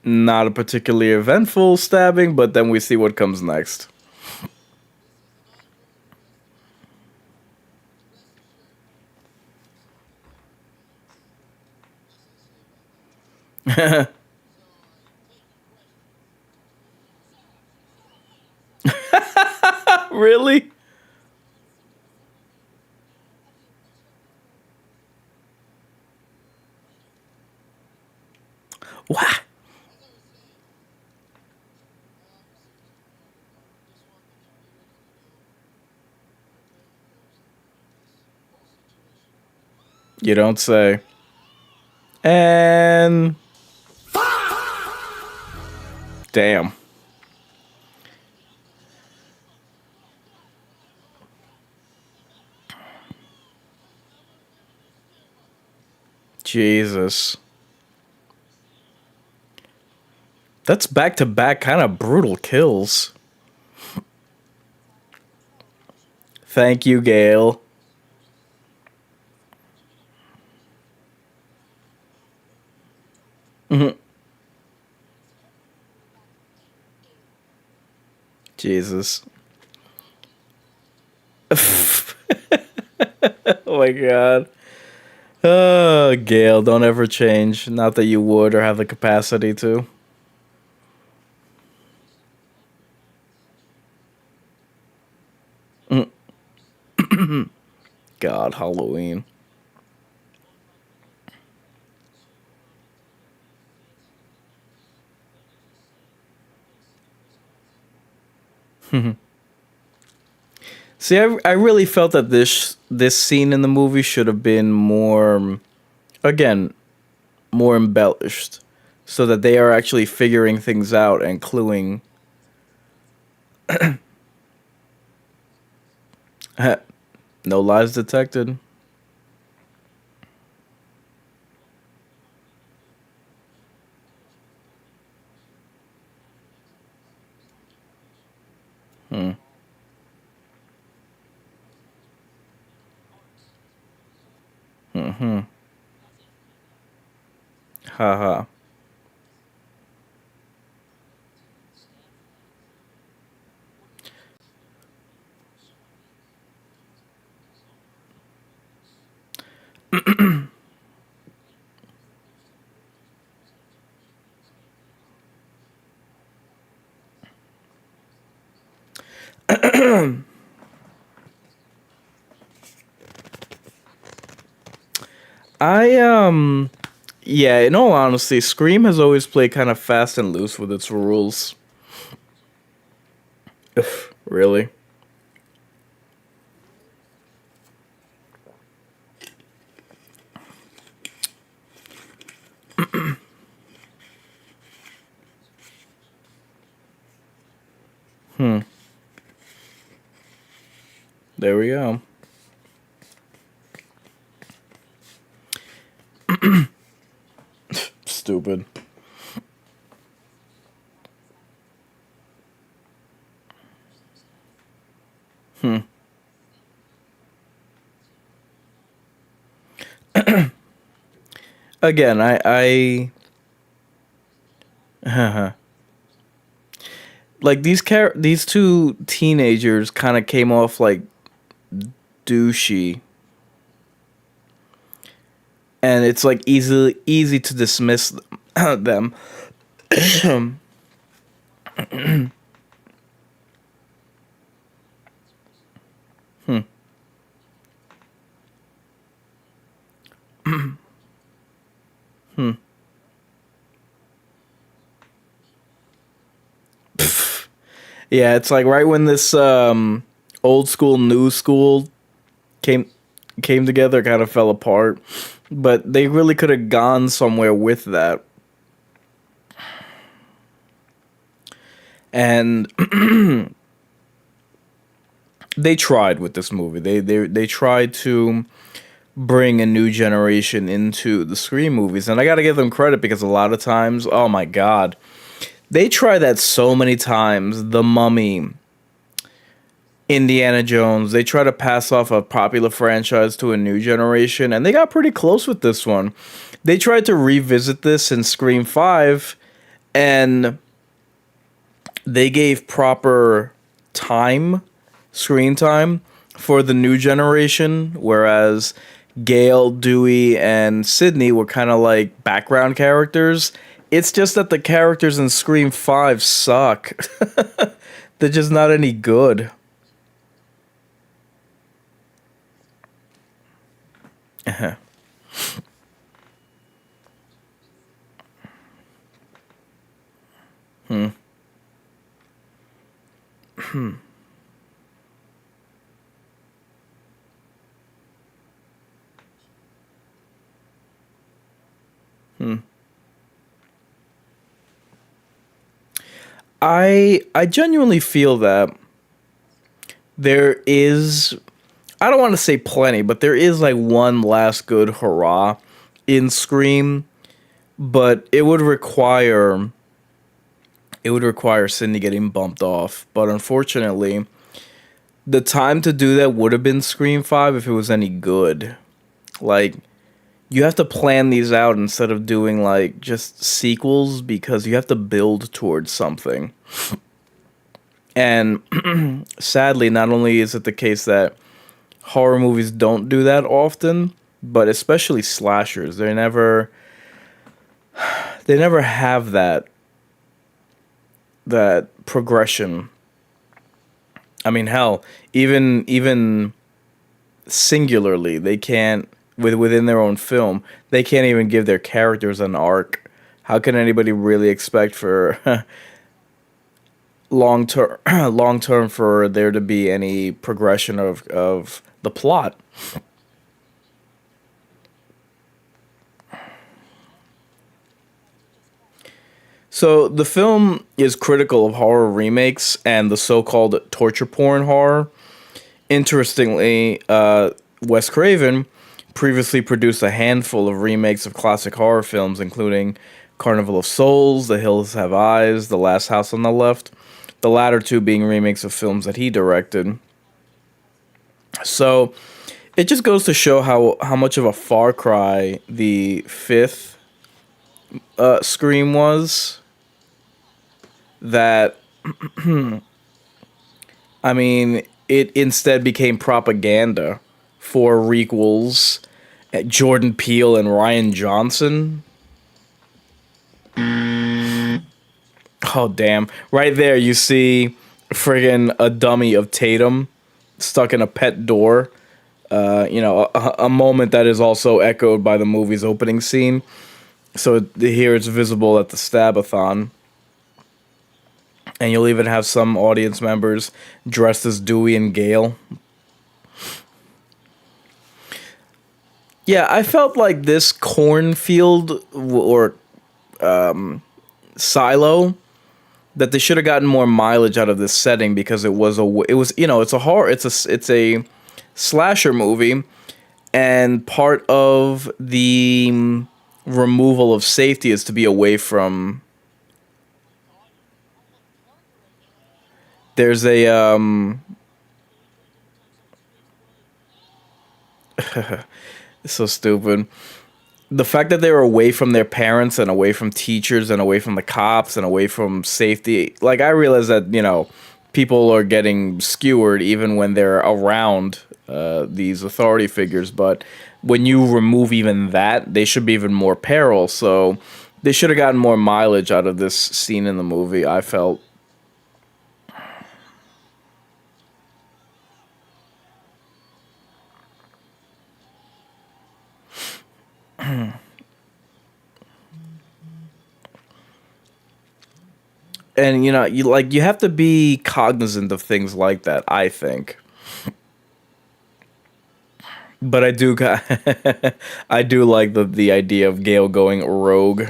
Not a particularly eventful stabbing, but then we see what comes next. Really? What? You don't say. And damn. Jesus. That's back to back kind of brutal kills. Thank you, Gail. Jesus. Oh my god. Oh, Gail, don't ever change. Not that you would or have the capacity to. God, Halloween. See, I really felt that this scene in the movie should have been more, again, more embellished, so that they are actually figuring things out and cluing. No lies detected. Hmm. Mm-hmm. Haha. I Yeah, in all honesty, Scream has always played kind of fast and loose with its rules. Really? Hmm. There we go. Stupid. Hmm. Again, like these two teenagers kind of came off like douchey, and it's like easy to dismiss them. Yeah, it's like right when this old school, new school came came together, kind of fell apart. But they really could have gone somewhere with that. And they tried with this movie. They tried to bring a new generation into the Scream movies, and I got to give them credit because a lot of times, oh my god, they try that so many times. The Mummy, Indiana Jones, they try to pass off a popular franchise to a new generation, and they got pretty close with this one. They tried to revisit this in Scream 5, and they gave proper time, screen time, for the new generation, whereas Gail, Dewey, and Sidney were kind of like background characters. It's just that the characters in Scream 5 suck. They're just not any good. I genuinely feel that there is, I don't want to say plenty, but there is like one last good hurrah in Scream, but it would require Cindy getting bumped off. But unfortunately, the time to do that would have been Scream 5 if it was any good. Like, you have to plan these out instead of doing like just sequels because you have to build towards something. And sadly, not only is it the case that horror movies don't do that often, but especially slashers, they never have that progression. I mean, hell, even singularly, they can't within their own film, they can't even give their characters an arc. How can anybody really expect for long term for there to be any progression of the plot? So the film is critical of horror remakes and the so-called torture porn horror. Interestingly, Wes Craven previously produced a handful of remakes of classic horror films, including Carnival of Souls, The Hills Have Eyes, The Last House on the Left, the latter two being remakes of films that he directed. So it just goes to show how much of a far cry the fifth Scream was. That, I mean, it instead became propaganda for requels. Jordan Peele and Ryan Johnson. Oh, damn. Right there, you see friggin' a dummy of Tatum stuck in a pet door. A moment that is also echoed by the movie's opening scene. So here it's visible at the Stabathon. And you'll even have some audience members dressed as Dewey and Gale. Yeah, I felt like this cornfield or silo, that they should have gotten more mileage out of this setting because it's a horror, it's a slasher movie, and part of the removal of safety is to be away from. There's a it's so stupid. The fact that they were away from their parents and away from teachers and away from the cops and away from safety. Like, I realize that, people are getting skewered even when they're around these authority figures, but when you remove even that, they should be even more peril. So they should have gotten more mileage out of this scene in the movie, I felt. And you have to be cognizant of things like that, I think. But I do I do like the idea of Gale going rogue.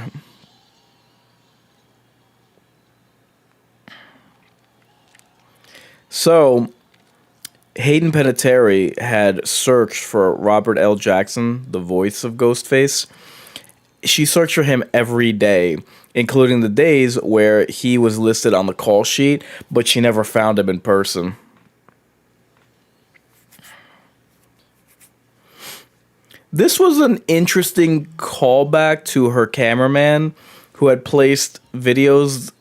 So, Hayden Panettiere had searched for Robert L. Jackson, the voice of Ghostface. She searched for him every day, including the days where he was listed on the call sheet, but she never found him in person. This was an interesting callback to her cameraman who had placed videos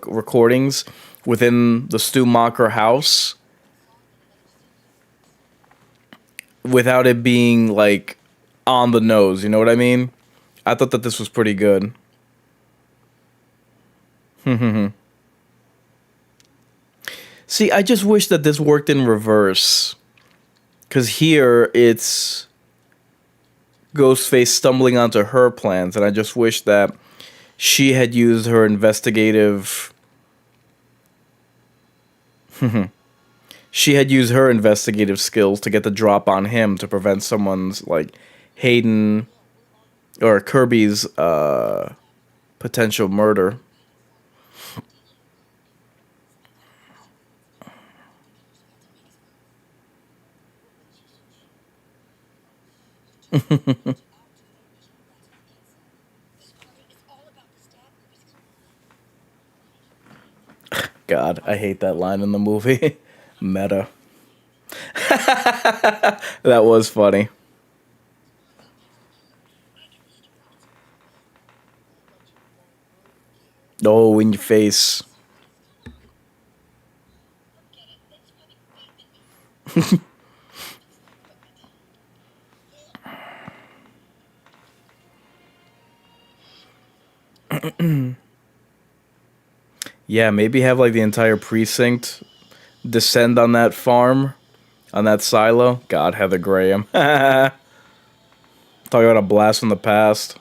recordings within the Stu Macher house without it being like on the nose, you know what I mean? I thought that this was pretty good. See, I just wish that this worked in reverse. Because here it's Ghostface stumbling onto her plans, and I just wish that she had used her investigative. She had used her investigative skills to get the drop on him to prevent someone's, like, Hayden or Kirby's potential murder. God, I hate that line in the movie. Meta. That was funny. Oh, in your face. Yeah, maybe have like the entire precinct descend on that farm, on that silo. God, Heather Graham. Talk about a blast from the past.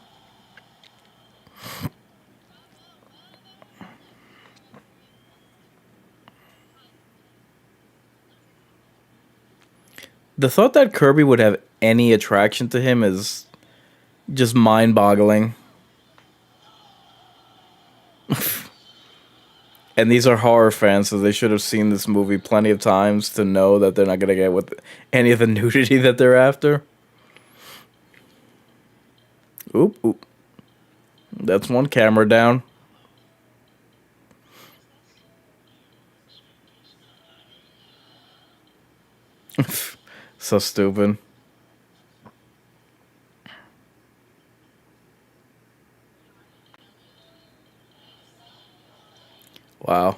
The thought that Kirby would have any attraction to him is just mind boggling. And these are horror fans, so they should have seen this movie plenty of times to know that they're not going to get with any of the nudity that they're after. Oop, oop. That's one camera down. So stupid. Wow.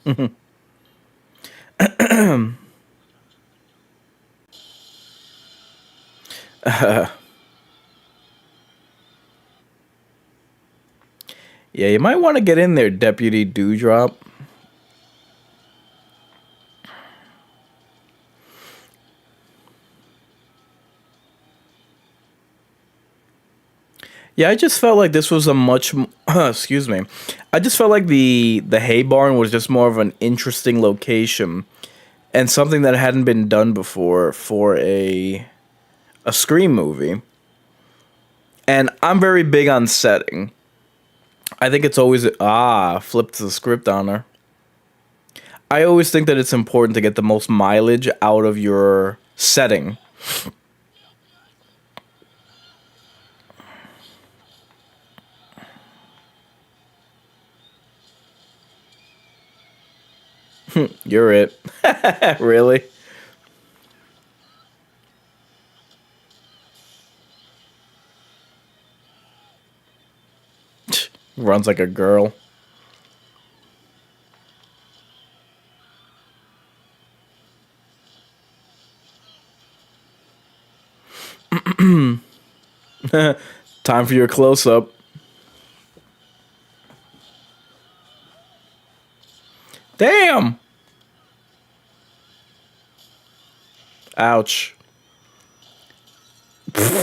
Yeah, you might want to get in there, Deputy Dewdrop. Yeah, I just felt like this was a much excuse me. I just felt like the hay barn was just more of an interesting location and something that hadn't been done before for a Scream movie. And I'm very big on setting. I think it's always flipped the script on her. I always think that it's important to get the most mileage out of your setting. You're it. Really? Runs like a girl. Time for your close up. Damn! Ouch.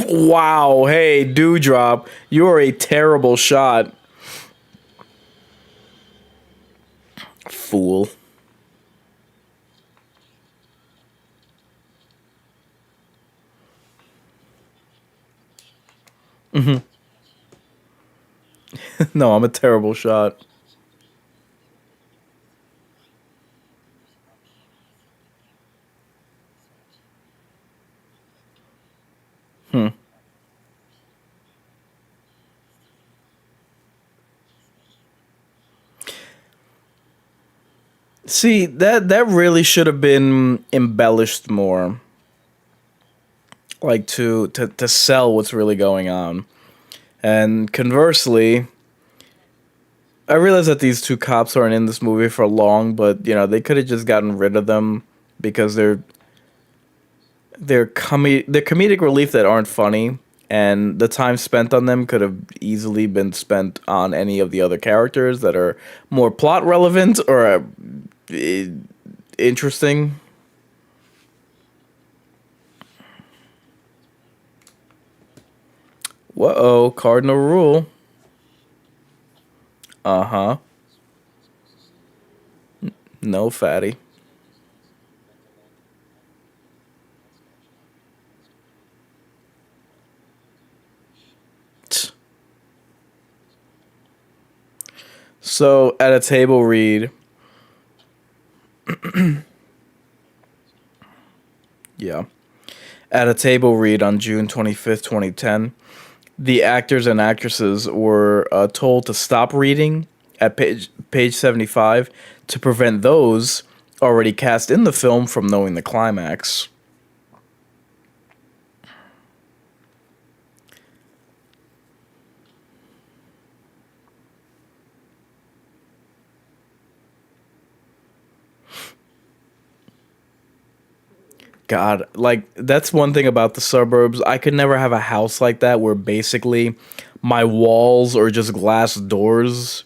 Wow, hey, Dewdrop, you are a terrible shot. Fool. No, I'm a terrible shot. Hmm. See, that really should have been embellished more. Like to sell what's really going on. And conversely, I realize that these two cops aren't in this movie for long, but you know, they could have just gotten rid of them because they're comedic relief that aren't funny, and the time spent on them could have easily been spent on any of the other characters that are more plot relevant or uh, interesting. Whoa, cardinal rule. Uh huh. No, fatty. Tch. So at a table read, yeah, at a table read on June 25th, 2010, the actors and actresses were told to stop reading at page 75 to prevent those already cast in the film from knowing the climax. God, like that's one thing about the suburbs. I could never have a house like that where basically my walls are just glass doors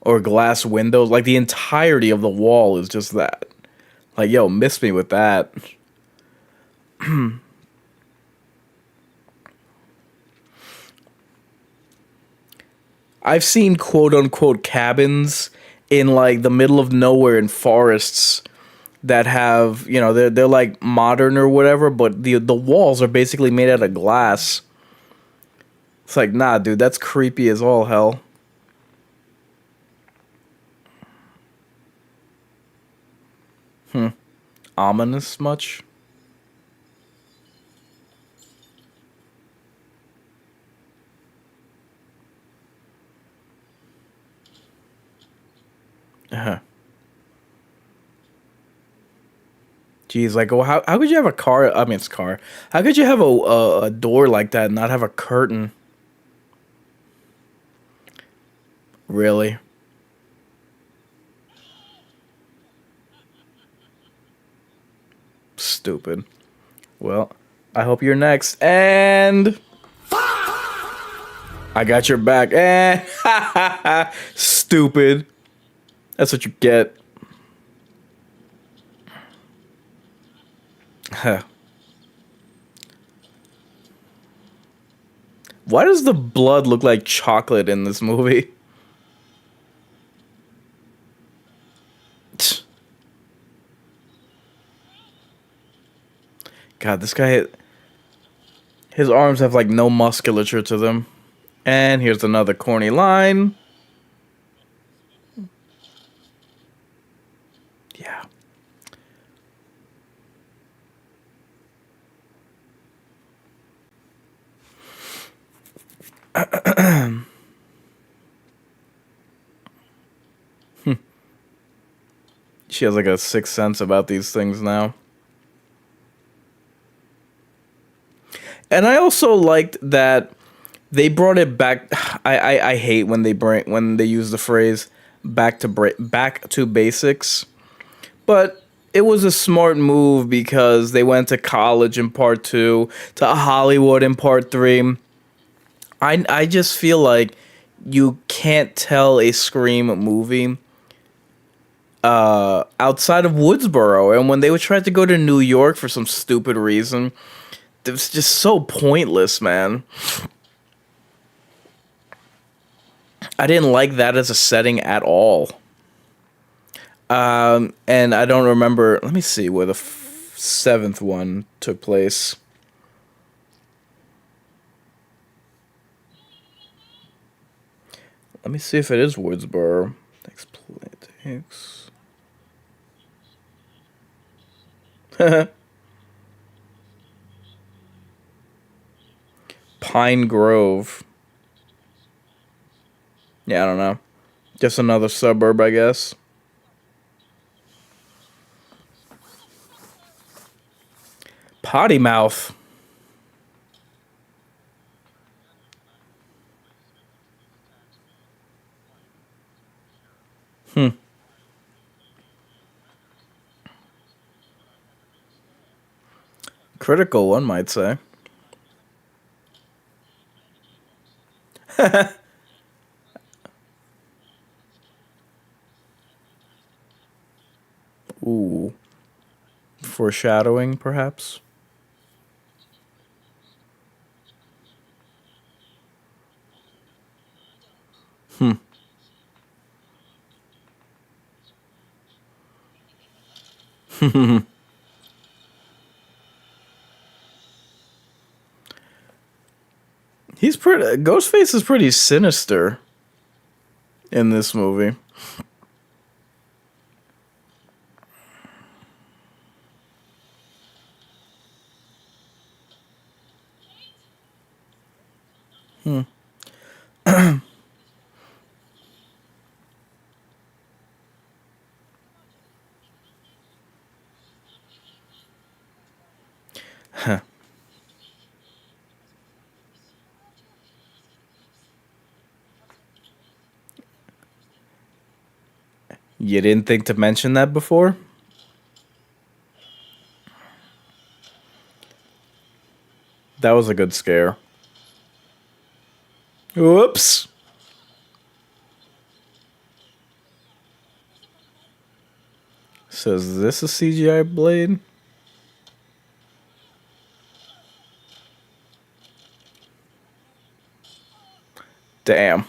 or glass windows. Like the entirety of the wall is just that. Like, yo, miss me with that. I've seen quote unquote cabins in like the middle of nowhere in forests that have, you know, they're like modern or whatever, but the walls are basically made out of glass. It's like, nah, dude, that's creepy as all hell. Ominous much? Uh-huh. Jeez, like, well, how could you have a car? I mean, it's car. How could you have a door like that and not have a curtain? Really? Stupid. Well, I hope you're next. And I got your back. And stupid. That's what you get. Huh. Why does the blood look like chocolate in this movie? God, this guy, his arms have like no musculature to them. And here's another corny line. Yeah. She has like a sixth sense about these things now. And I also liked that they brought it back. I hate when they use the phrase back to basics. But it was a smart move because they went to college in part two, to Hollywood in part three. I just feel like you can't tell a Scream movie outside of Woodsboro, and when they would try to go to New York for some stupid reason, it was just so pointless, man. I didn't like that as a setting at all. And I don't remember. Let me see where the seventh one took place. Let me see if it is Woodsboro. Takes. Pine Grove. Yeah, I don't know. Just another suburb, I guess. Potty Mouth. Hmm. Critical, one might say. Ooh. Foreshadowing, perhaps? Hmm. He's pretty. Ghostface is pretty sinister in this movie. Hmm. You didn't think to mention that before? That was a good scare. Whoops. So is this a CGI blade? Damn.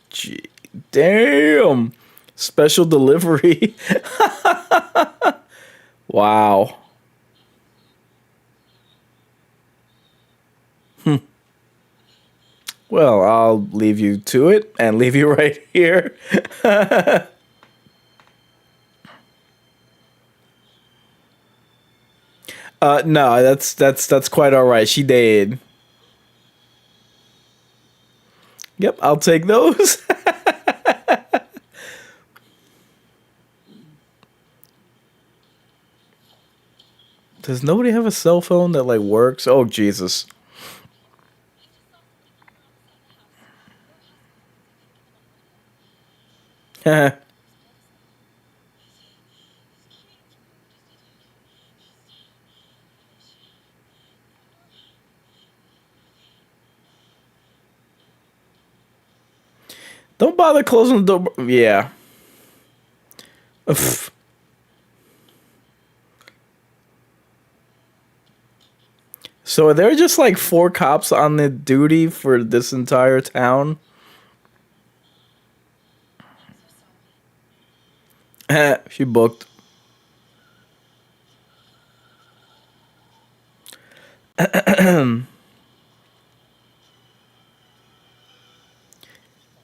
Gee, damn. Special delivery. Wow. Well, I'll leave you to it and leave you right here. No, that's quite all right. She did. Yep, I'll take those. Does nobody have a cell phone that like works? Oh Jesus. Don't bother closing the door. Yeah. So are there just like four cops on the duty for this entire town? She booked.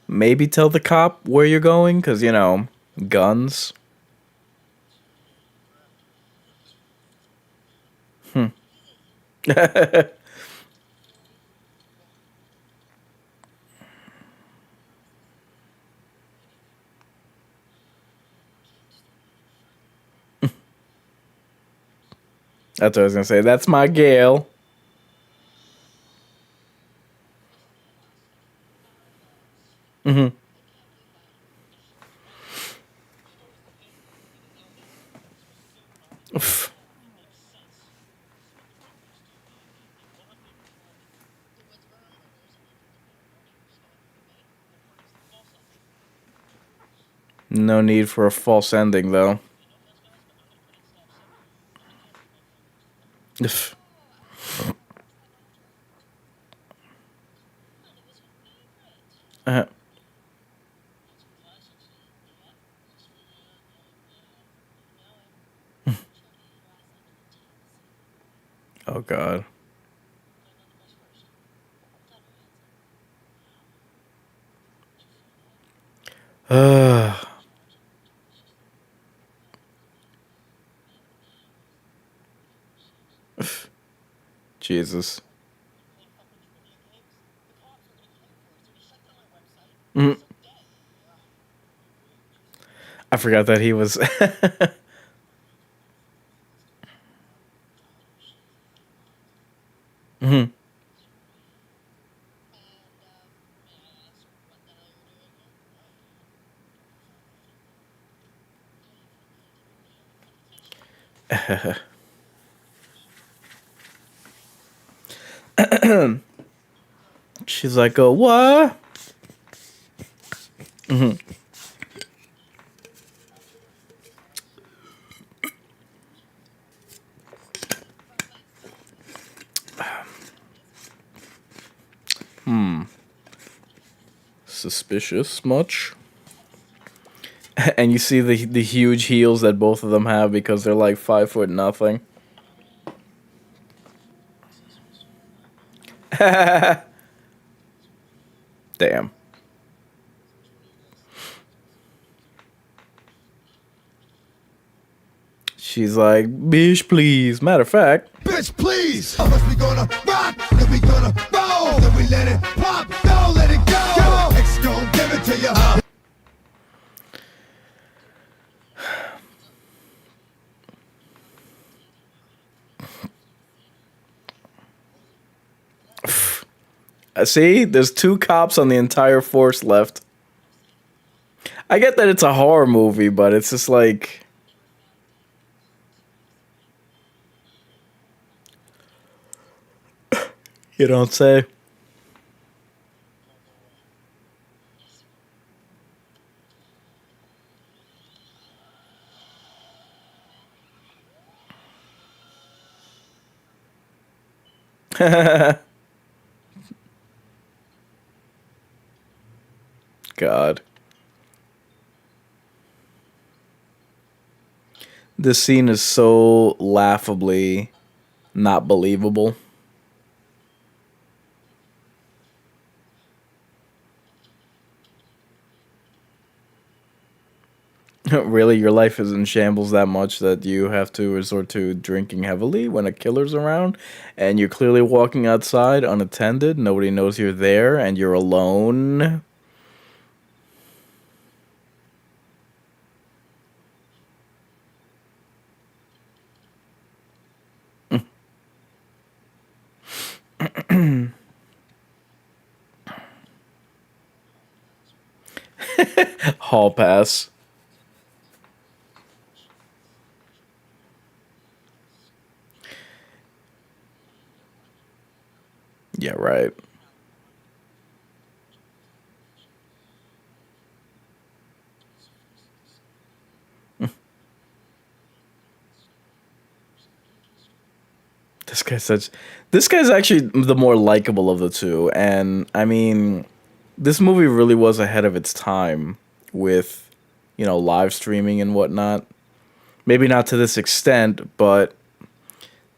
Maybe tell the cop where you're going, because, you know, guns. Hmm. That's what I was going to say. That's my gal. No need for a false ending, though. Uh, oh, God. Jesus. Mm. I forgot that he was. Mhm. She's like, oh, what? Mhm. Suspicious much? And you see the huge heels that both of them have because they're like 5 foot nothing. Damn. She's like, bitch, please. Matter of fact, Bitch, please. How much we gonna rock? Then we gonna roll. Then we let it pop. Don't let it go. X gon' give it to you. see, there's 2 cops on the entire force left. I get that it's a horror movie, but it's just like. You don't say. God. This scene is so laughably not believable. Really, your life is in shambles that much that you have to resort to drinking heavily when a killer's around, and you're clearly walking outside unattended, nobody knows you're there, and you're alone. Hall pass. Yeah, right. This guy's such. This guy's actually the more likable of the two, and I mean, this movie really was ahead of its time with, live streaming and whatnot. Maybe not to this extent, but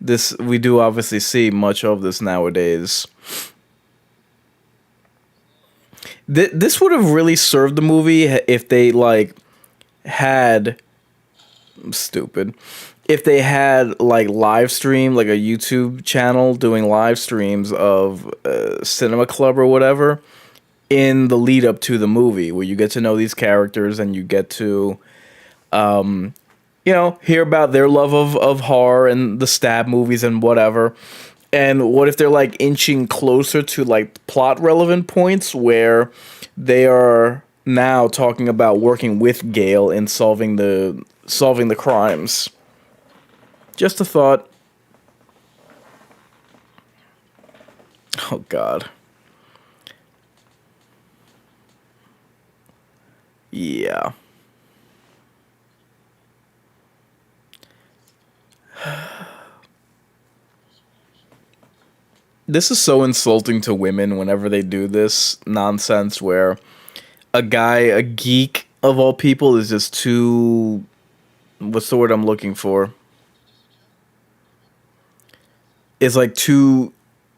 this we do obviously see much of this nowadays. This would have really served the movie if they like had stupid if they had like live stream like a YouTube channel doing live streams of Cinema Club or whatever in the lead up to the movie where you get to know these characters and you get to hear about their love of horror and the stab movies and whatever. And what if they're like inching closer to like plot relevant points where they are now talking about working with Gale in solving the crimes. Just a thought. Oh, God. Yeah. This is so insulting to women whenever they do this nonsense where a guy, a geek of all people, is just too. What's the word I'm looking for? Is like too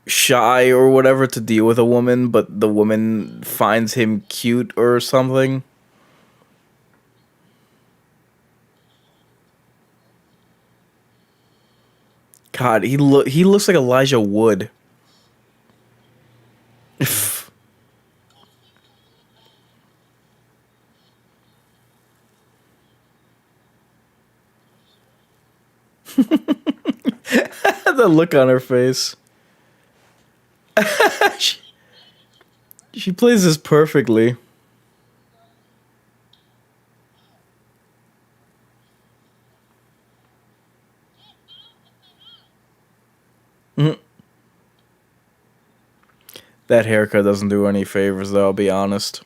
shy or whatever to deal with a woman, but the woman finds him cute or something. God, he looks like Elijah Wood. The look on her face. she, she plays this perfectly. Mhm. That haircut doesn't do any favors, though, I'll be honest.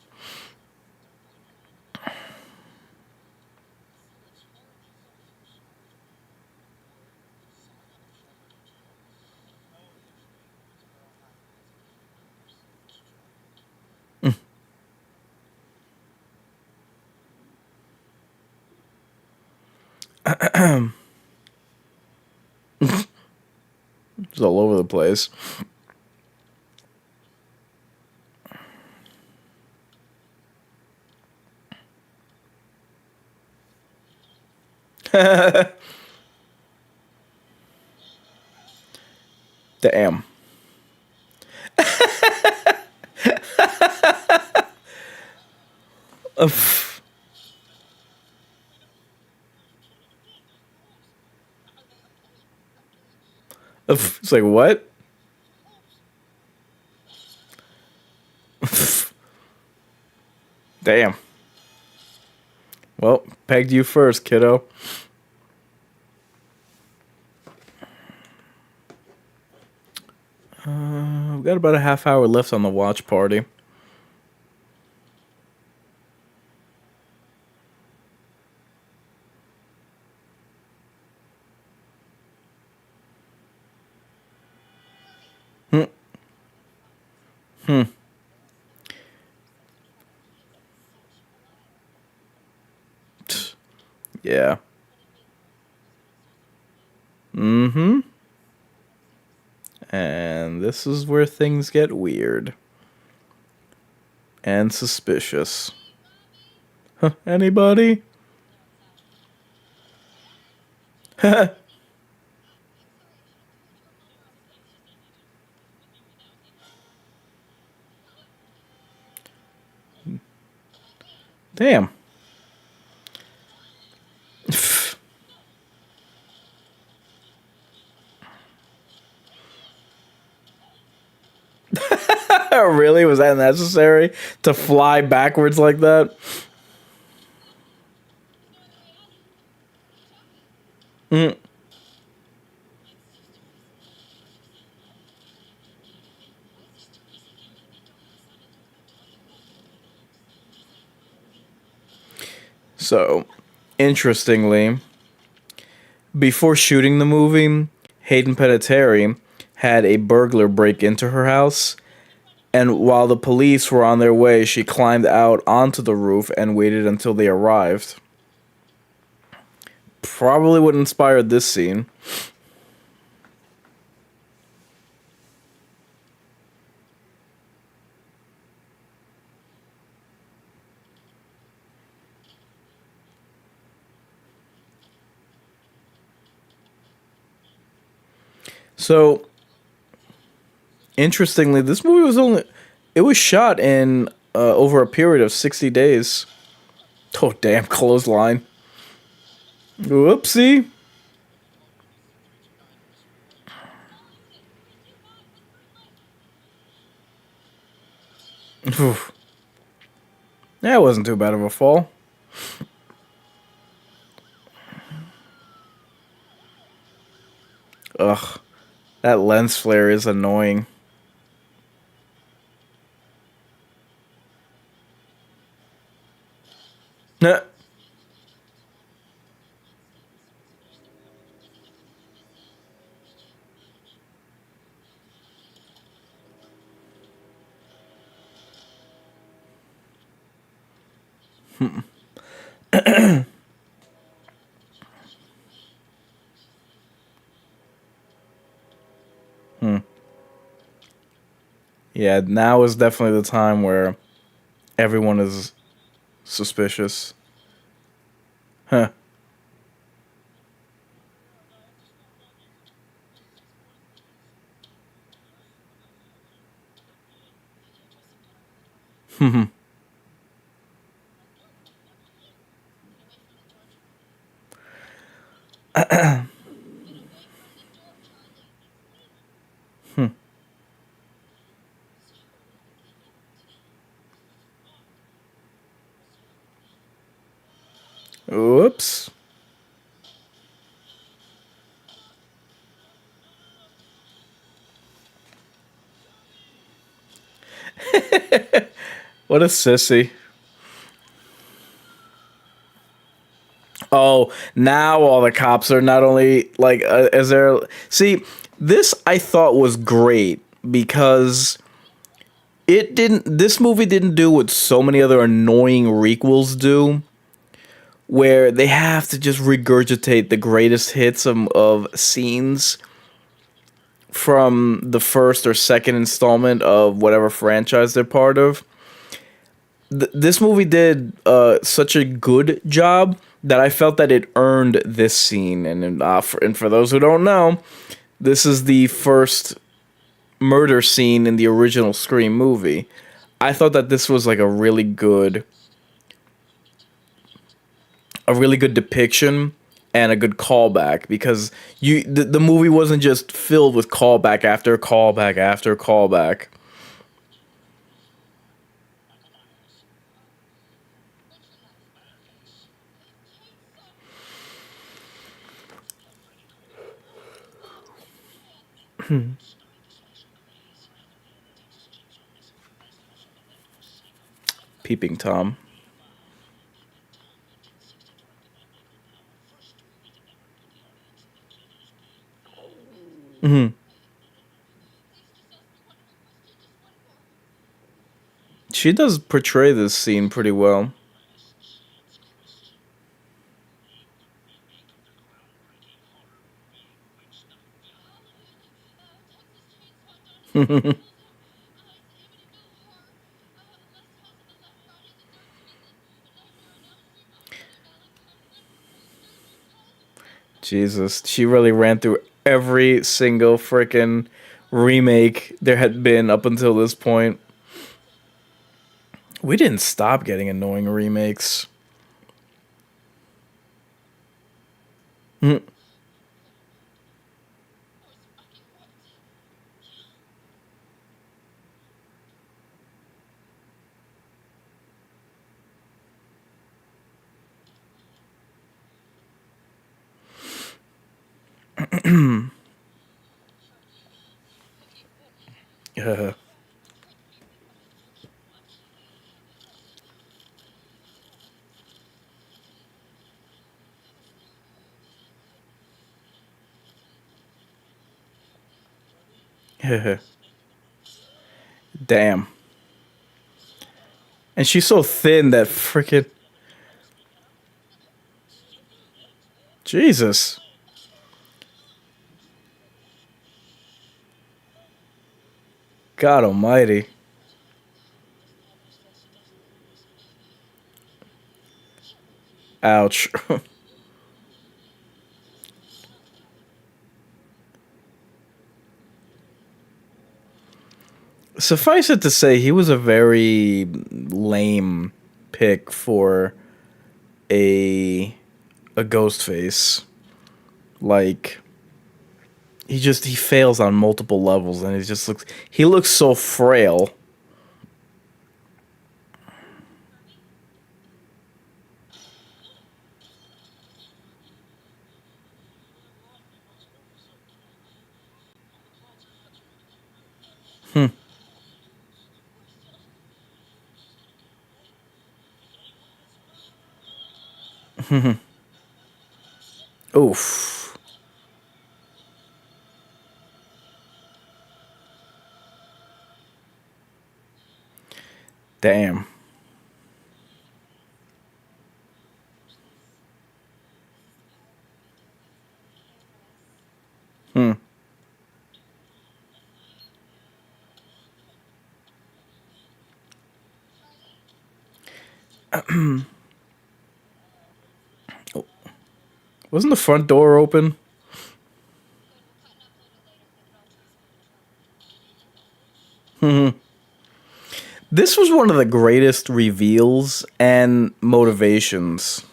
It's all over the place. Damn. Uff. Uff. It's like, what? Damn. Well, pegged you first, kiddo. We've got about a half hour left on the watch party. Hmm. Hmm. Yeah. Mm-hmm. And this is where things get weird. And suspicious. Huh, anybody? Damn. Really? Was that necessary to fly backwards like that? Mm. So, interestingly, before shooting the movie, Hayden Panettiere had a burglar break into her house, and while the police were on their way, she climbed out onto the roof and waited until they arrived. Probably what inspired this scene. So, interestingly, this movie was only it was shot in over a period of 60 days. Oh, damn, clothesline. Whoopsie. Oof. That wasn't too bad of a fall. Ugh, that lens flare is annoying. Nah. Yeah, now is definitely the time where everyone is suspicious. Huh. Whoops. What a sissy. Oh, now all the cops are not only like, is there. See, this I thought was great because this movie didn't do what so many other annoying requels do, where they have to just regurgitate the greatest hits of scenes from the first or second installment of whatever franchise they're part of. This movie did such a good job that I felt that it earned this scene. And for those who don't know, this is the first murder scene in the original Scream movie. I thought that this was like a really good depiction and a good callback because the movie wasn't just filled with callback after callback after callback. Peeping Tom. She does portray this scene pretty well. Jesus, she really ran through every single freaking remake there had been up until this point. We didn't stop getting annoying remakes. Damn. And she's so thin that freaking Jesus. God almighty. Ouch. Suffice it to say, he was a very lame pick for a a ghost face. Like he fails on multiple levels and he looks so frail. Oof. Damn. Hmm. Wasn't the front door open? This was one of the greatest reveals and motivations.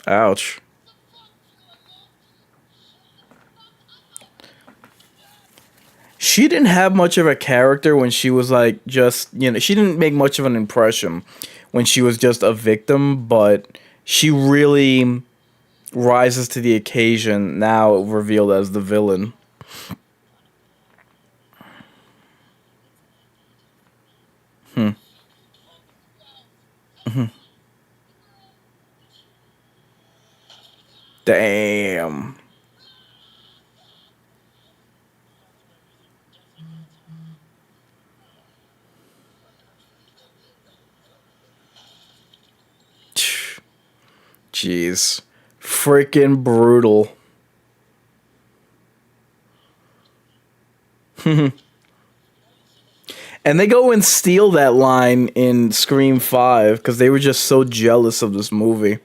Ouch. She didn't have much of a character when she was like just, she didn't make much of an impression when she was just a victim, but she really rises to the occasion now revealed as the villain. Damn. Jeez. Freaking brutal. And they go and steal that line in Scream 5 because they were just so jealous of this movie.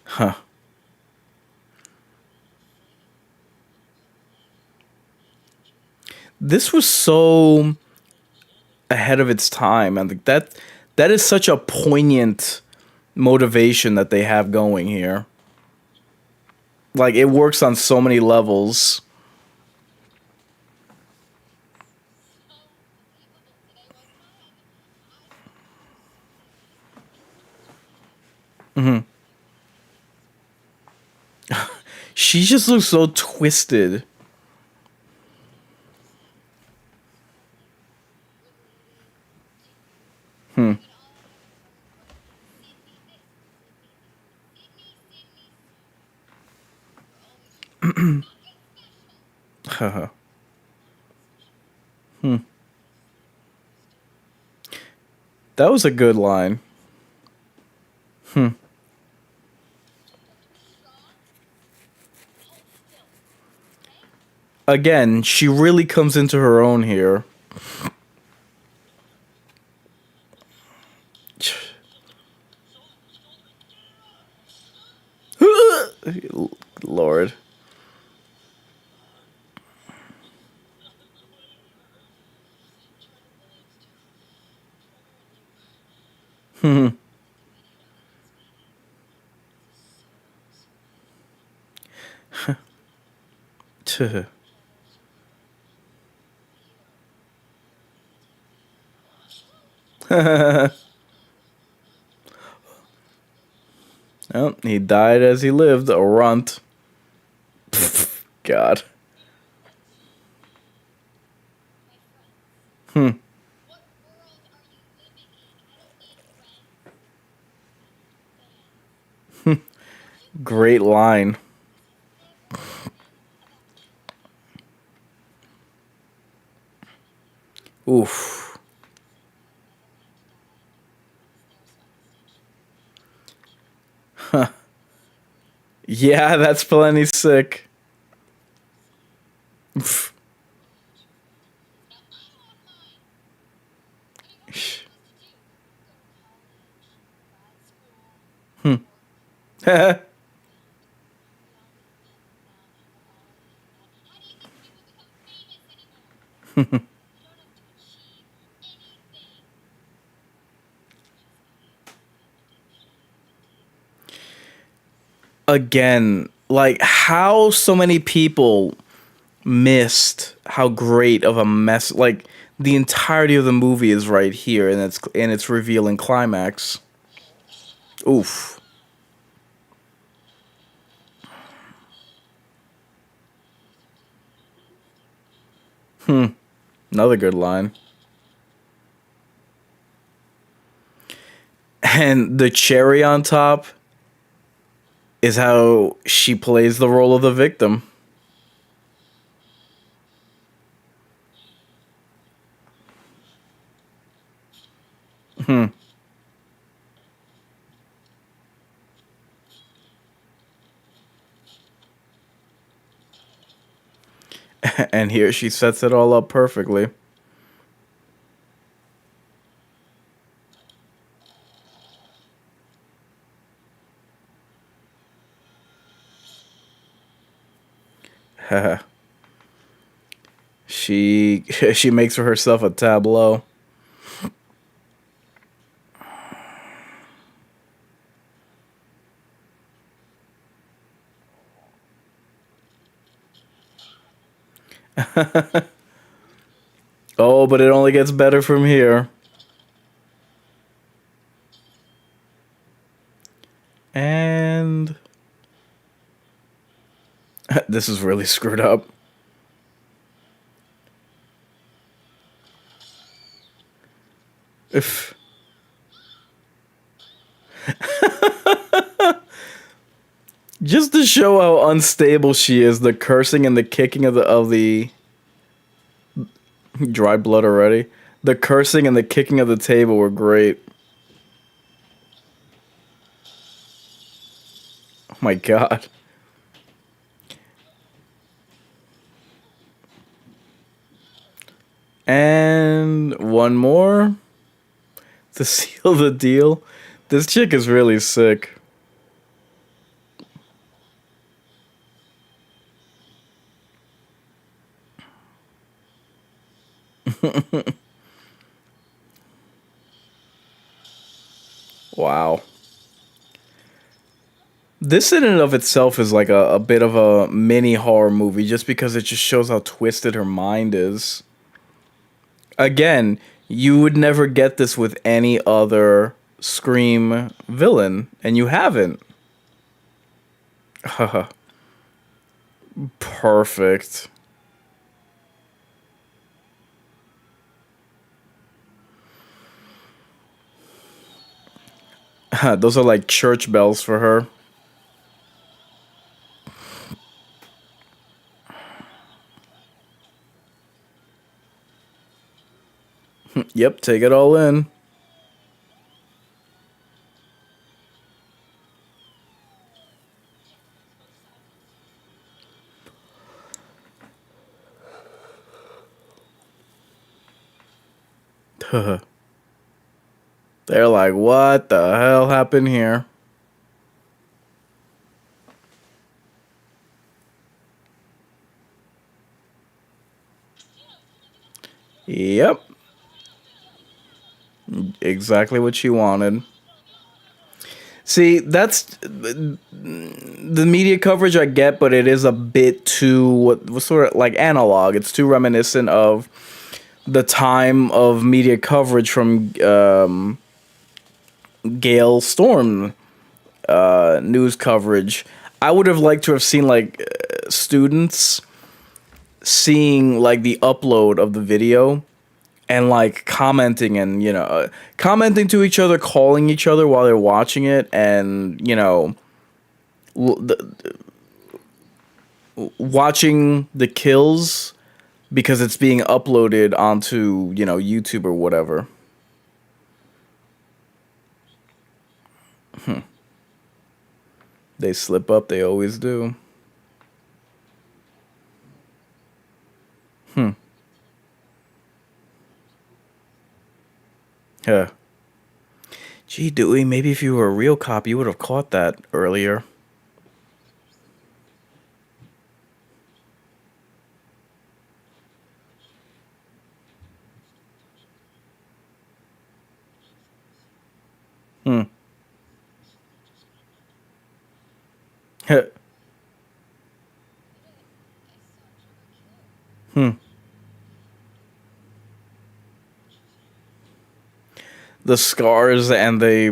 Huh. This was so ahead of its time, and that is such a poignant motivation that they have going here. Like it works on so many levels. She just looks so twisted. That was a good line. Again, she really comes into her own here. Lord. Oh, he died as he lived, a runt. God. Great line. Oof. Yeah, that's plenty sick. Again, Like, how so many people missed how great of a mess. Like, the entirety of the movie is right here, and its revealing climax. Oof. Another good line. And the cherry on top is how she plays the role of the victim. And here she sets it all up perfectly. She makes for herself a tableau. Oh, but it only gets better from here. And this is really screwed up. If just to show how unstable she is, the cursing and the kicking of the dry blood already. The cursing and the kicking of the table were great. Oh my god. And one more to seal the deal. This chick is really sick. Wow. This in and of itself is like a bit of a mini horror movie just because it just shows how twisted her mind is. Again, you would never get this with any other Scream villain, and you haven't. Perfect. Those are like church bells for her. Yep, take it all in. They're like, what the hell happened here? Yep. Exactly what she wanted. See, that's the media coverage I get, but it is a bit too what sort of like analog. It's too reminiscent of the time of media coverage from Gale Storm news coverage. I would have liked to have seen like students seeing like the upload of the video and like commenting and commenting to each other, calling each other while they're watching it, and watching the kills because it's being uploaded onto YouTube or whatever. They slip up, they always do. Yeah. Gee, Dewey, maybe if you were a real cop, you would have caught that earlier. The scars and the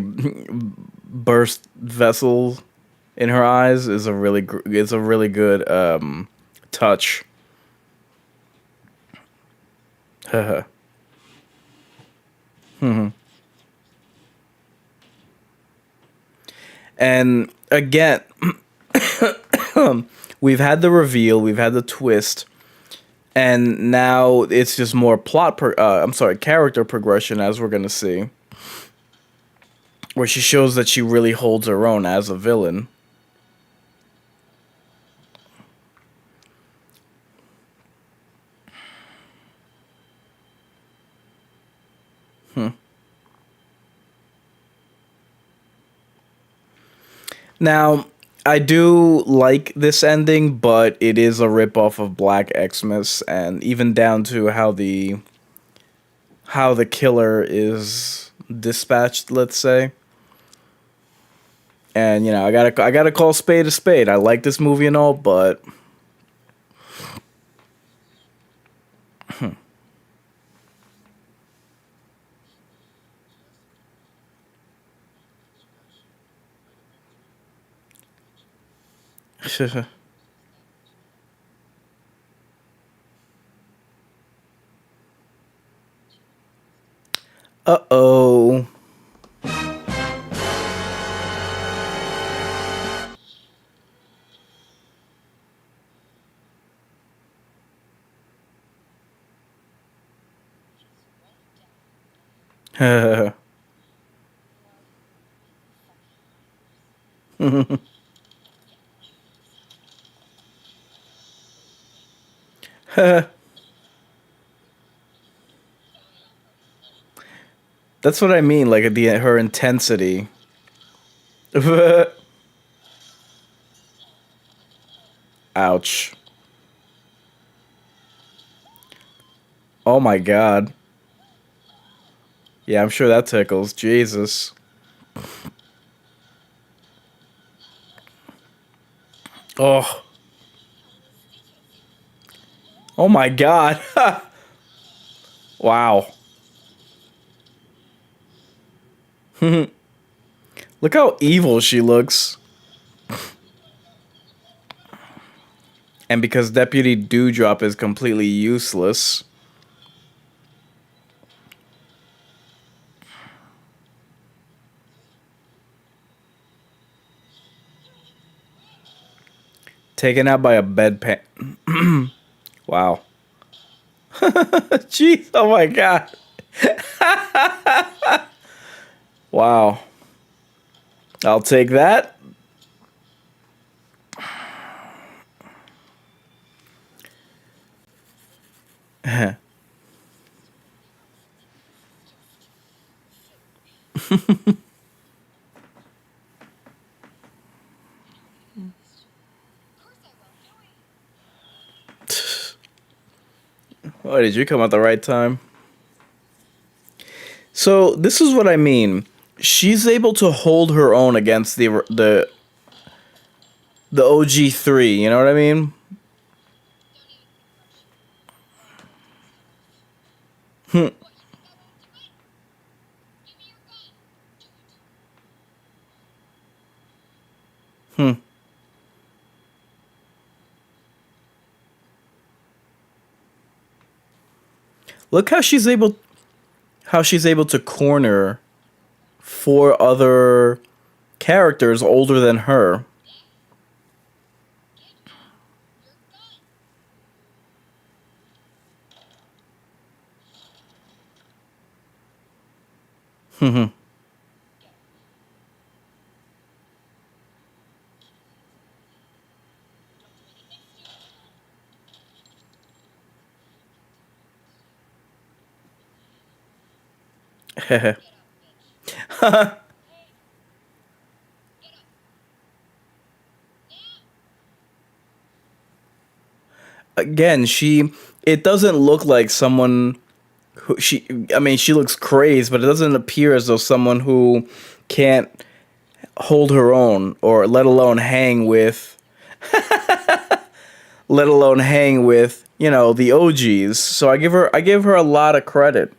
burst vessel in her eyes is a really good touch. And again, we've had the reveal, we've had the twist, and now it's just more character progression, as we're gonna see, where she shows that she really holds her own as a villain. Now, I do like this ending, but it is a ripoff of Black Xmas, and even down to how the killer is dispatched, let's say. And I gotta call spade a spade. I like this movie and all, but uh-oh. That's what I mean, like her intensity. Ouch. Oh my god. Yeah, I'm sure that tickles. Jesus. Oh. Oh my god. Wow. Look how evil she looks. And because Deputy Dewdrop is completely useless. Taken out by a bedpan. Wow. Jeez, oh my god. Wow. I'll take that. Oh, did you come at the right time? So this is what I mean. She's able to hold her own against the OG3. You know what I mean? Look how she's able to corner four other characters older than her. Again, it doesn't look like someone who I mean, she looks crazed, but it doesn't appear as though someone who can't hold her own or let alone hang with let alone hang with, the OGs. So I give her a lot of credit.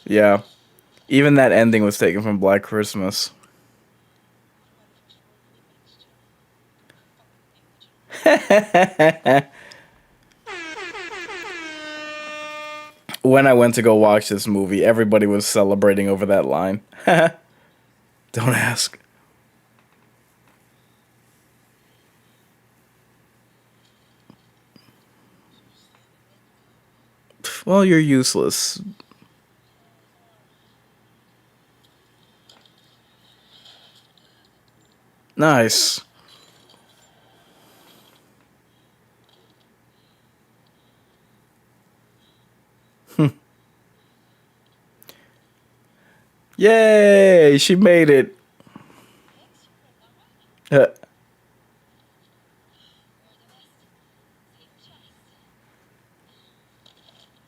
Yeah. Even that ending was taken from Black Christmas. When I went to go watch this movie, everybody was celebrating over that line. Don't ask. Well, you're useless. Nice. Yay! She made it. Uh,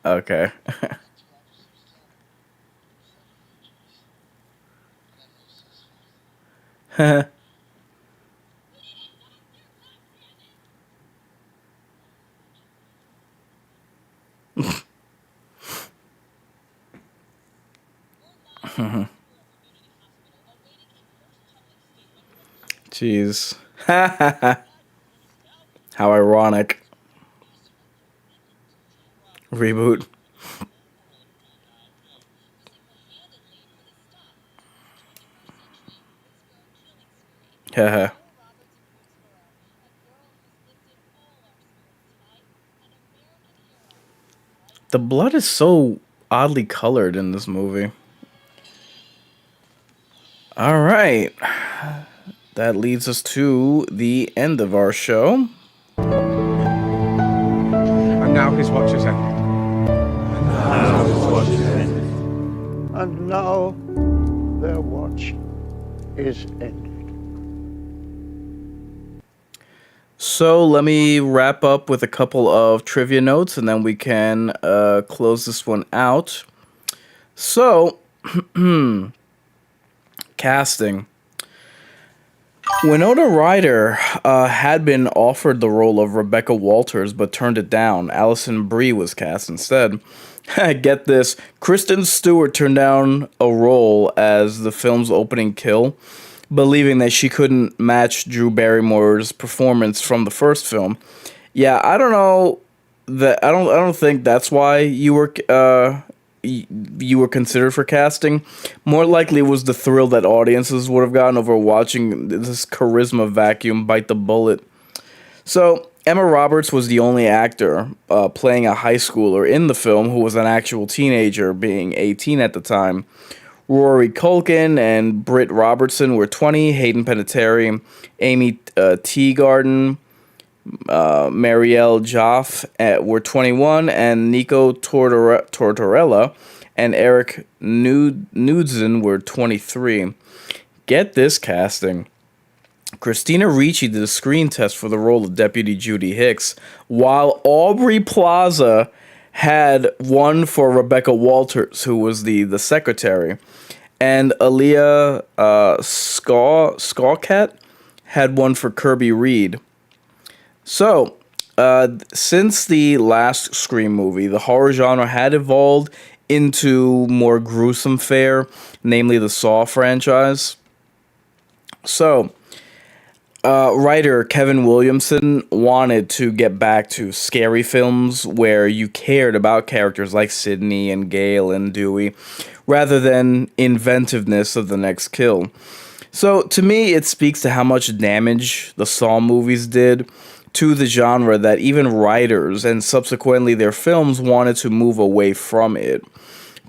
okay. Jeez. How ironic. Reboot. Haha. The blood is so oddly colored in this movie. All right. That leads us to the end of our show. And now his watch has ended. And now their watch is ended. So let me wrap up with a couple of trivia notes and then we can close this one out. So, casting. Winona Ryder had been offered the role of Rebecca Walters but turned it down. Alison Brie was cast instead. Get this, Kristen Stewart turned down a role as the film's opening kill, believing that she couldn't match Drew Barrymore's performance from the first film. Yeah, I don't know that I don't think that's why you were considered for casting. More likely it was the thrill that audiences would have gotten over watching this charisma vacuum bite the bullet. So, Emma Roberts was the only actor playing a high schooler in the film who was an actual teenager, being 18 at the time. Rory Culkin and Britt Robertson were 20, Hayden Panettiere, Amy Teagarden, Marielle Joff were 21, and Nico Tortorella and Eric Knudsen were 23. Get this casting. Christina Ricci did a screen test for the role of Deputy Judy Hicks, while Aubrey Plaza had one for Rebecca Walters, who was the secretary, and Aaliyah Skawcat had one for Kirby Reed. So, since the last Scream movie, the horror genre had evolved into more gruesome fare, namely the Saw franchise. So, writer Kevin Williamson wanted to get back to scary films where you cared about characters like Sidney and Gale and Dewey, rather than inventiveness of the next kill. So, to me, it speaks to how much damage the Saw movies did to the genre that even writers and subsequently their films wanted to move away from it.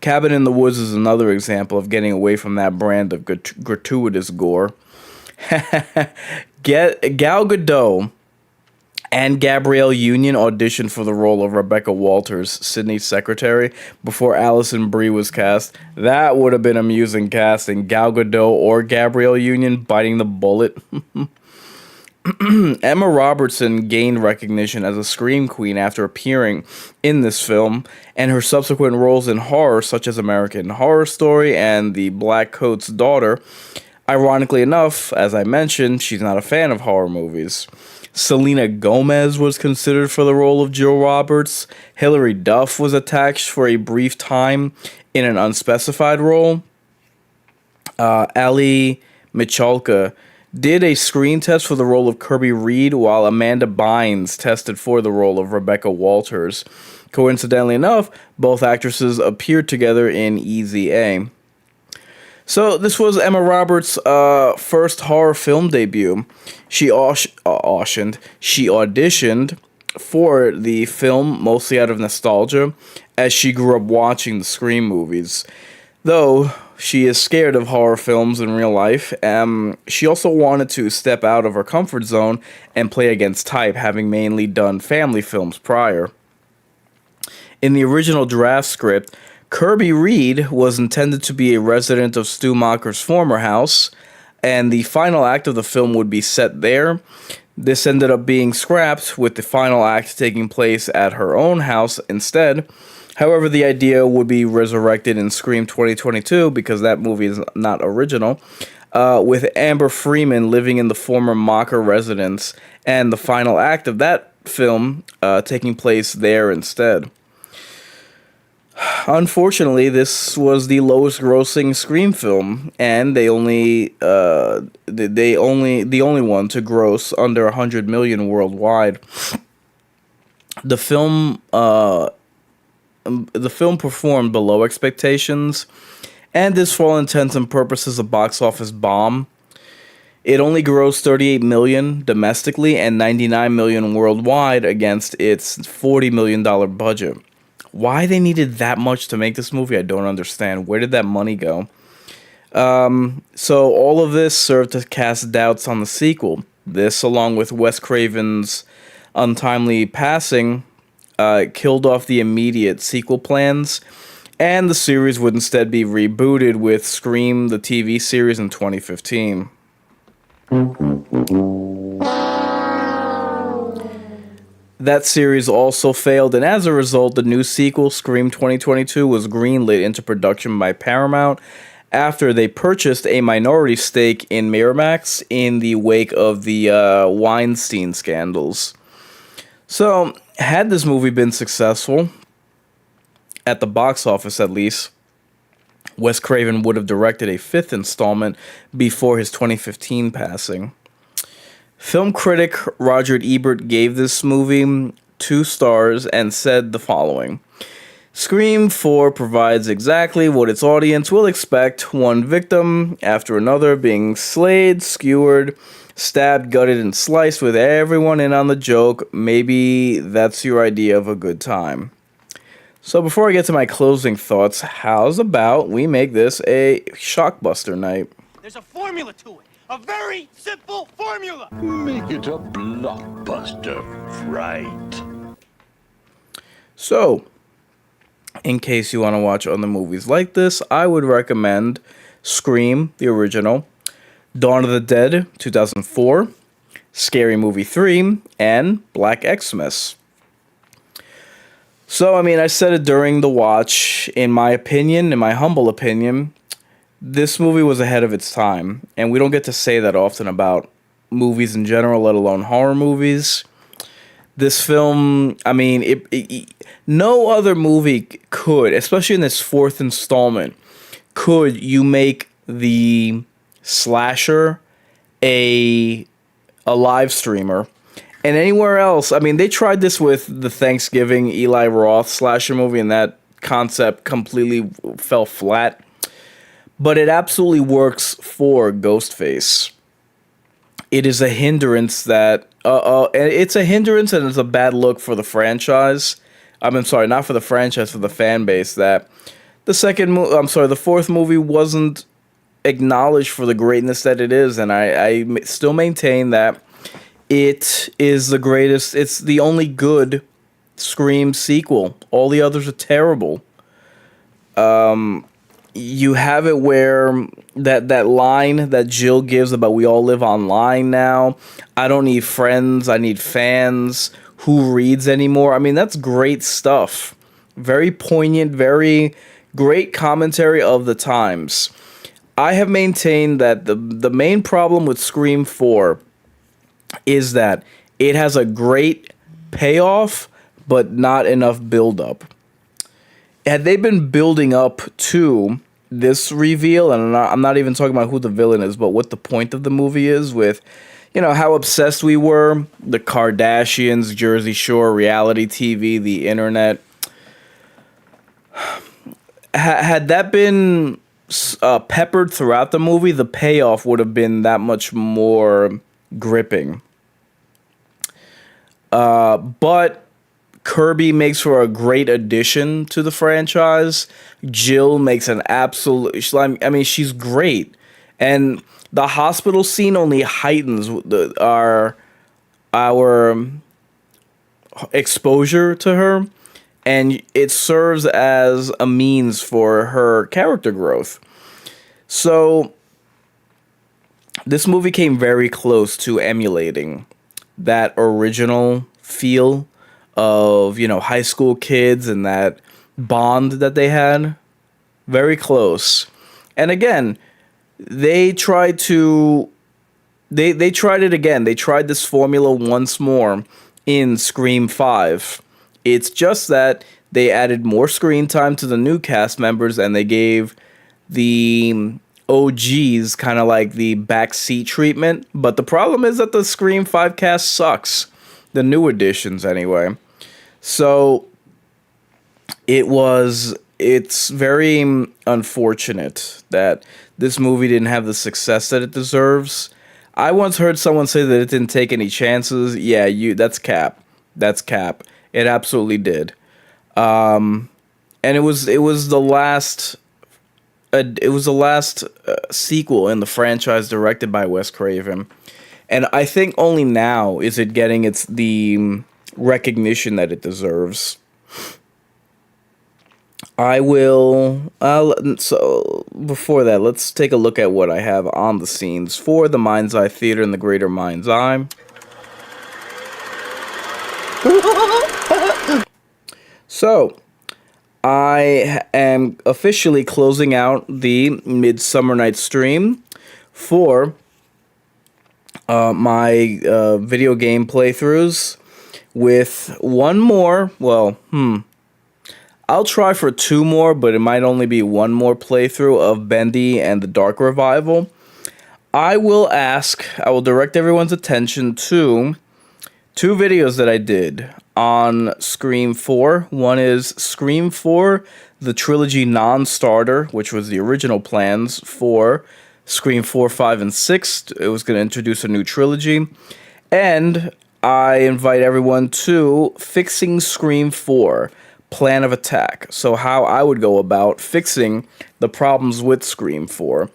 Cabin in the Woods is another example of getting away from that brand of gratuitous gore. Gal Gadot and Gabrielle Union auditioned for the role of Rebecca Walters, Sidney's secretary, before Alison Brie was cast. That would have been amusing casting. Gal Gadot or Gabrielle Union biting the bullet. Emma Robertson gained recognition as a scream queen after appearing in this film, and her subsequent roles in horror, such as American Horror Story and The Black Coat's Daughter. Ironically enough, as I mentioned, she's not a fan of horror movies. Selena Gomez was considered for the role of Jill Roberts. Hilary Duff was attached for a brief time in an unspecified role. Ali Michalka did a screen test for the role of Kirby Reed, while Amanda Bynes tested for the role of Rebecca Walters. Coincidentally enough, both actresses appeared together in Easy A. So this was Emma Roberts' first horror film debut. She auditioned for the film mostly out of nostalgia, as she grew up watching the Scream movies. Though she is scared of horror films in real life, she also wanted to step out of her comfort zone and play against type, having mainly done family films prior. In the original draft script, Kirby Reed was intended to be a resident of Stu Macher's former house, and the final act of the film would be set there. This ended up being scrapped, with the final act taking place at her own house instead. However, the idea would be resurrected in Scream 2022, because that movie is not original, with Amber Freeman living in the former Macher residence, and the final act of that film taking place there instead. Unfortunately, this was the lowest grossing Scream film, and the only one to gross under 100 million worldwide. The film performed below expectations, and is for all intents and purposes a box office bomb. It only grossed 38 million domestically and 99 million worldwide against its $40 million budget. Why they needed that much to make this movie, I don't understand. Where did that money go? So all of this served to cast doubts on the sequel. This, along with Wes Craven's untimely passing, killed off the immediate sequel plans, and the series would instead be rebooted with Scream, the TV series, in 2015. That series also failed, and as a result, the new sequel, Scream 2022, was greenlit into production by Paramount after they purchased a minority stake in Miramax in the wake of the Weinstein scandals. So, had this movie been successful, at the box office at least, Wes Craven would have directed a fifth installment before his 2015 passing. Film critic Roger Ebert gave this movie 2 stars and said the following: Scream 4 provides exactly what its audience will expect, one victim after another being slayed, skewered, stabbed, gutted, and sliced, with everyone in on the joke. Maybe that's your idea of a good time. So before I get to my closing thoughts, how's about we make this a shockbuster night? There's a formula to it. A very simple formula. Make it a blockbuster, right? So, in case you want to watch other movies like this, I would recommend Scream, the original, Dawn of the Dead, 2004, Scary Movie 3, and Black Xmas. So, I mean, I said it during the watch, in my humble opinion, this movie was ahead of its time, and we don't get to say that often about movies in general, let alone horror movies. This film, I mean, no other movie could, especially in this fourth installment, could you make the slasher a live streamer. And anywhere else, I mean, they tried this with the Thanksgiving Eli Roth slasher movie, and that concept completely fell flat. But it absolutely works for Ghostface. It is a hindrance that it's a hindrance and it's a bad look for the franchise. I'm sorry, not for the franchise, for the fan base. That the fourth movie wasn't acknowledged for the greatness that it is, and I still maintain that It is the greatest. It's the only good Scream sequel. All the others are terrible. You have it where that line that Jill gives about we all live online now. I don't need friends, I need fans. Who reads anymore? I mean, that's great stuff. Very poignant, very great commentary of the times. I have maintained that the main problem with Scream 4 is that it has a great payoff, but not enough build-up. Had they been building up to this reveal, and I'm not even talking about who the villain is, but what the point of the movie is with, how obsessed we were, the Kardashians, Jersey Shore, reality TV, the internet. Had that been peppered throughout the movie, the payoff would have been that much more gripping. But Kirby makes for a great addition to the franchise. Jill makes an absolute... I mean, she's great. And the hospital scene only heightens our exposure to her. And it serves as a means for her character growth. So, this movie came very close to emulating that original feel of, high school kids and that bond that they had. Very close. And again, they tried it again. They tried this formula once more in Scream 5. It's just that they added more screen time to the new cast members and they gave the OGs kind of like the backseat treatment. But the problem is that the Scream 5 cast sucks. The new editions, anyway. So it's very unfortunate that this movie didn't have the success that it deserves. I once heard someone say that it didn't take any chances. Yeah, that's cap. That's cap. It absolutely did. And it was the last sequel in the franchise directed by Wes Craven. And I think only now is it getting the recognition that it deserves. So before that, let's take a look at what I have on the scenes for the Mind's Eye Theater and the Greater Mind's Eye. So, I am officially closing out the Midsummer Night's Stream for my video game playthroughs with one more. Well, I'll try for 2 more, but it might only be 1 more playthrough of Bendy and the Dark Revival. I will direct everyone's attention to 2 videos that I did on Scream 4. One is Scream 4, the trilogy non-starter, which was the original plans for Scream 4, 5, and 6. It was going to introduce a new trilogy. And I invite everyone to Fixing Scream 4, Plan of Attack. So how I would go about fixing the problems with Scream 4.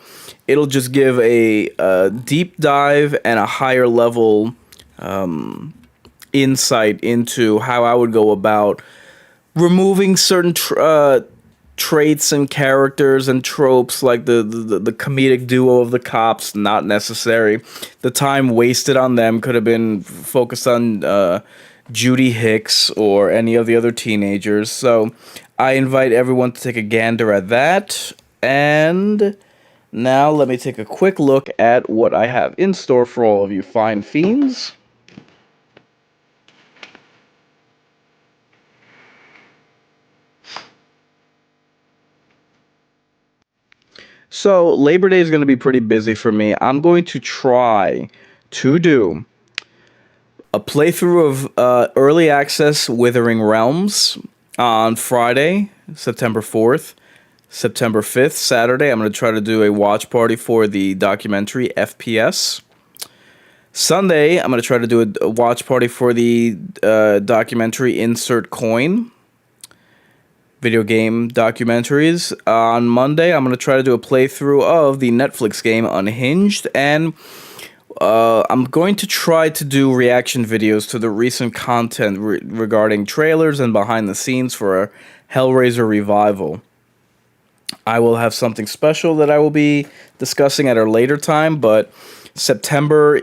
It'll just give a deep dive and a higher level insight into how I would go about removing certain traits and characters and tropes, like the comedic duo of the cops, not necessary. The time wasted on them could have been focused on Judy Hicks or any of the other teenagers. So I invite everyone to take a gander at that. And now let me take a quick look at what I have in store for all of you fine fiends. So, Labor Day is going to be pretty busy for me. I'm going to try to do a playthrough of Early Access Withering Realms on Friday, September 4th. September 5th, Saturday, I'm going to try to do a watch party for the documentary FPS. Sunday, I'm going to try to do a watch party for the documentary Insert Coin. Video game documentaries. On Monday, I'm going to try to do a playthrough of the Netflix game Unhinged. And I'm going to try to do reaction videos to the recent content regarding trailers and behind the scenes for a Hellraiser revival. I will have something special that I will be discussing at a later time, but September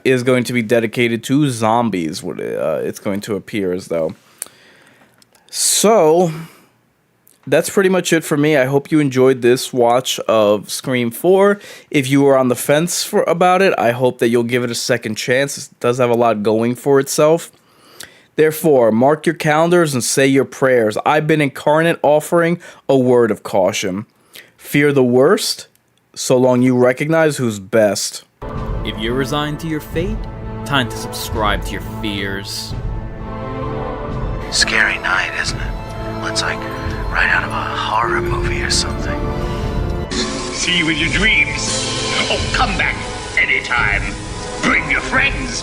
is going to be dedicated to zombies. It's going to appear as though. So, that's pretty much it for me. I hope you enjoyed this watch of Scream 4. If you were on the fence about it, I hope that you'll give it a second chance. It does have a lot going for itself. Therefore, mark your calendars and say your prayers. I've been Incarnate, offering a word of caution. Fear the worst, so long you recognize who's best. If you're resigned to your fate, time to subscribe to your fears. Scary night, isn't it? Well, it's like right out of a horror movie or something. See you in your dreams. Oh, come back anytime. Bring your friends.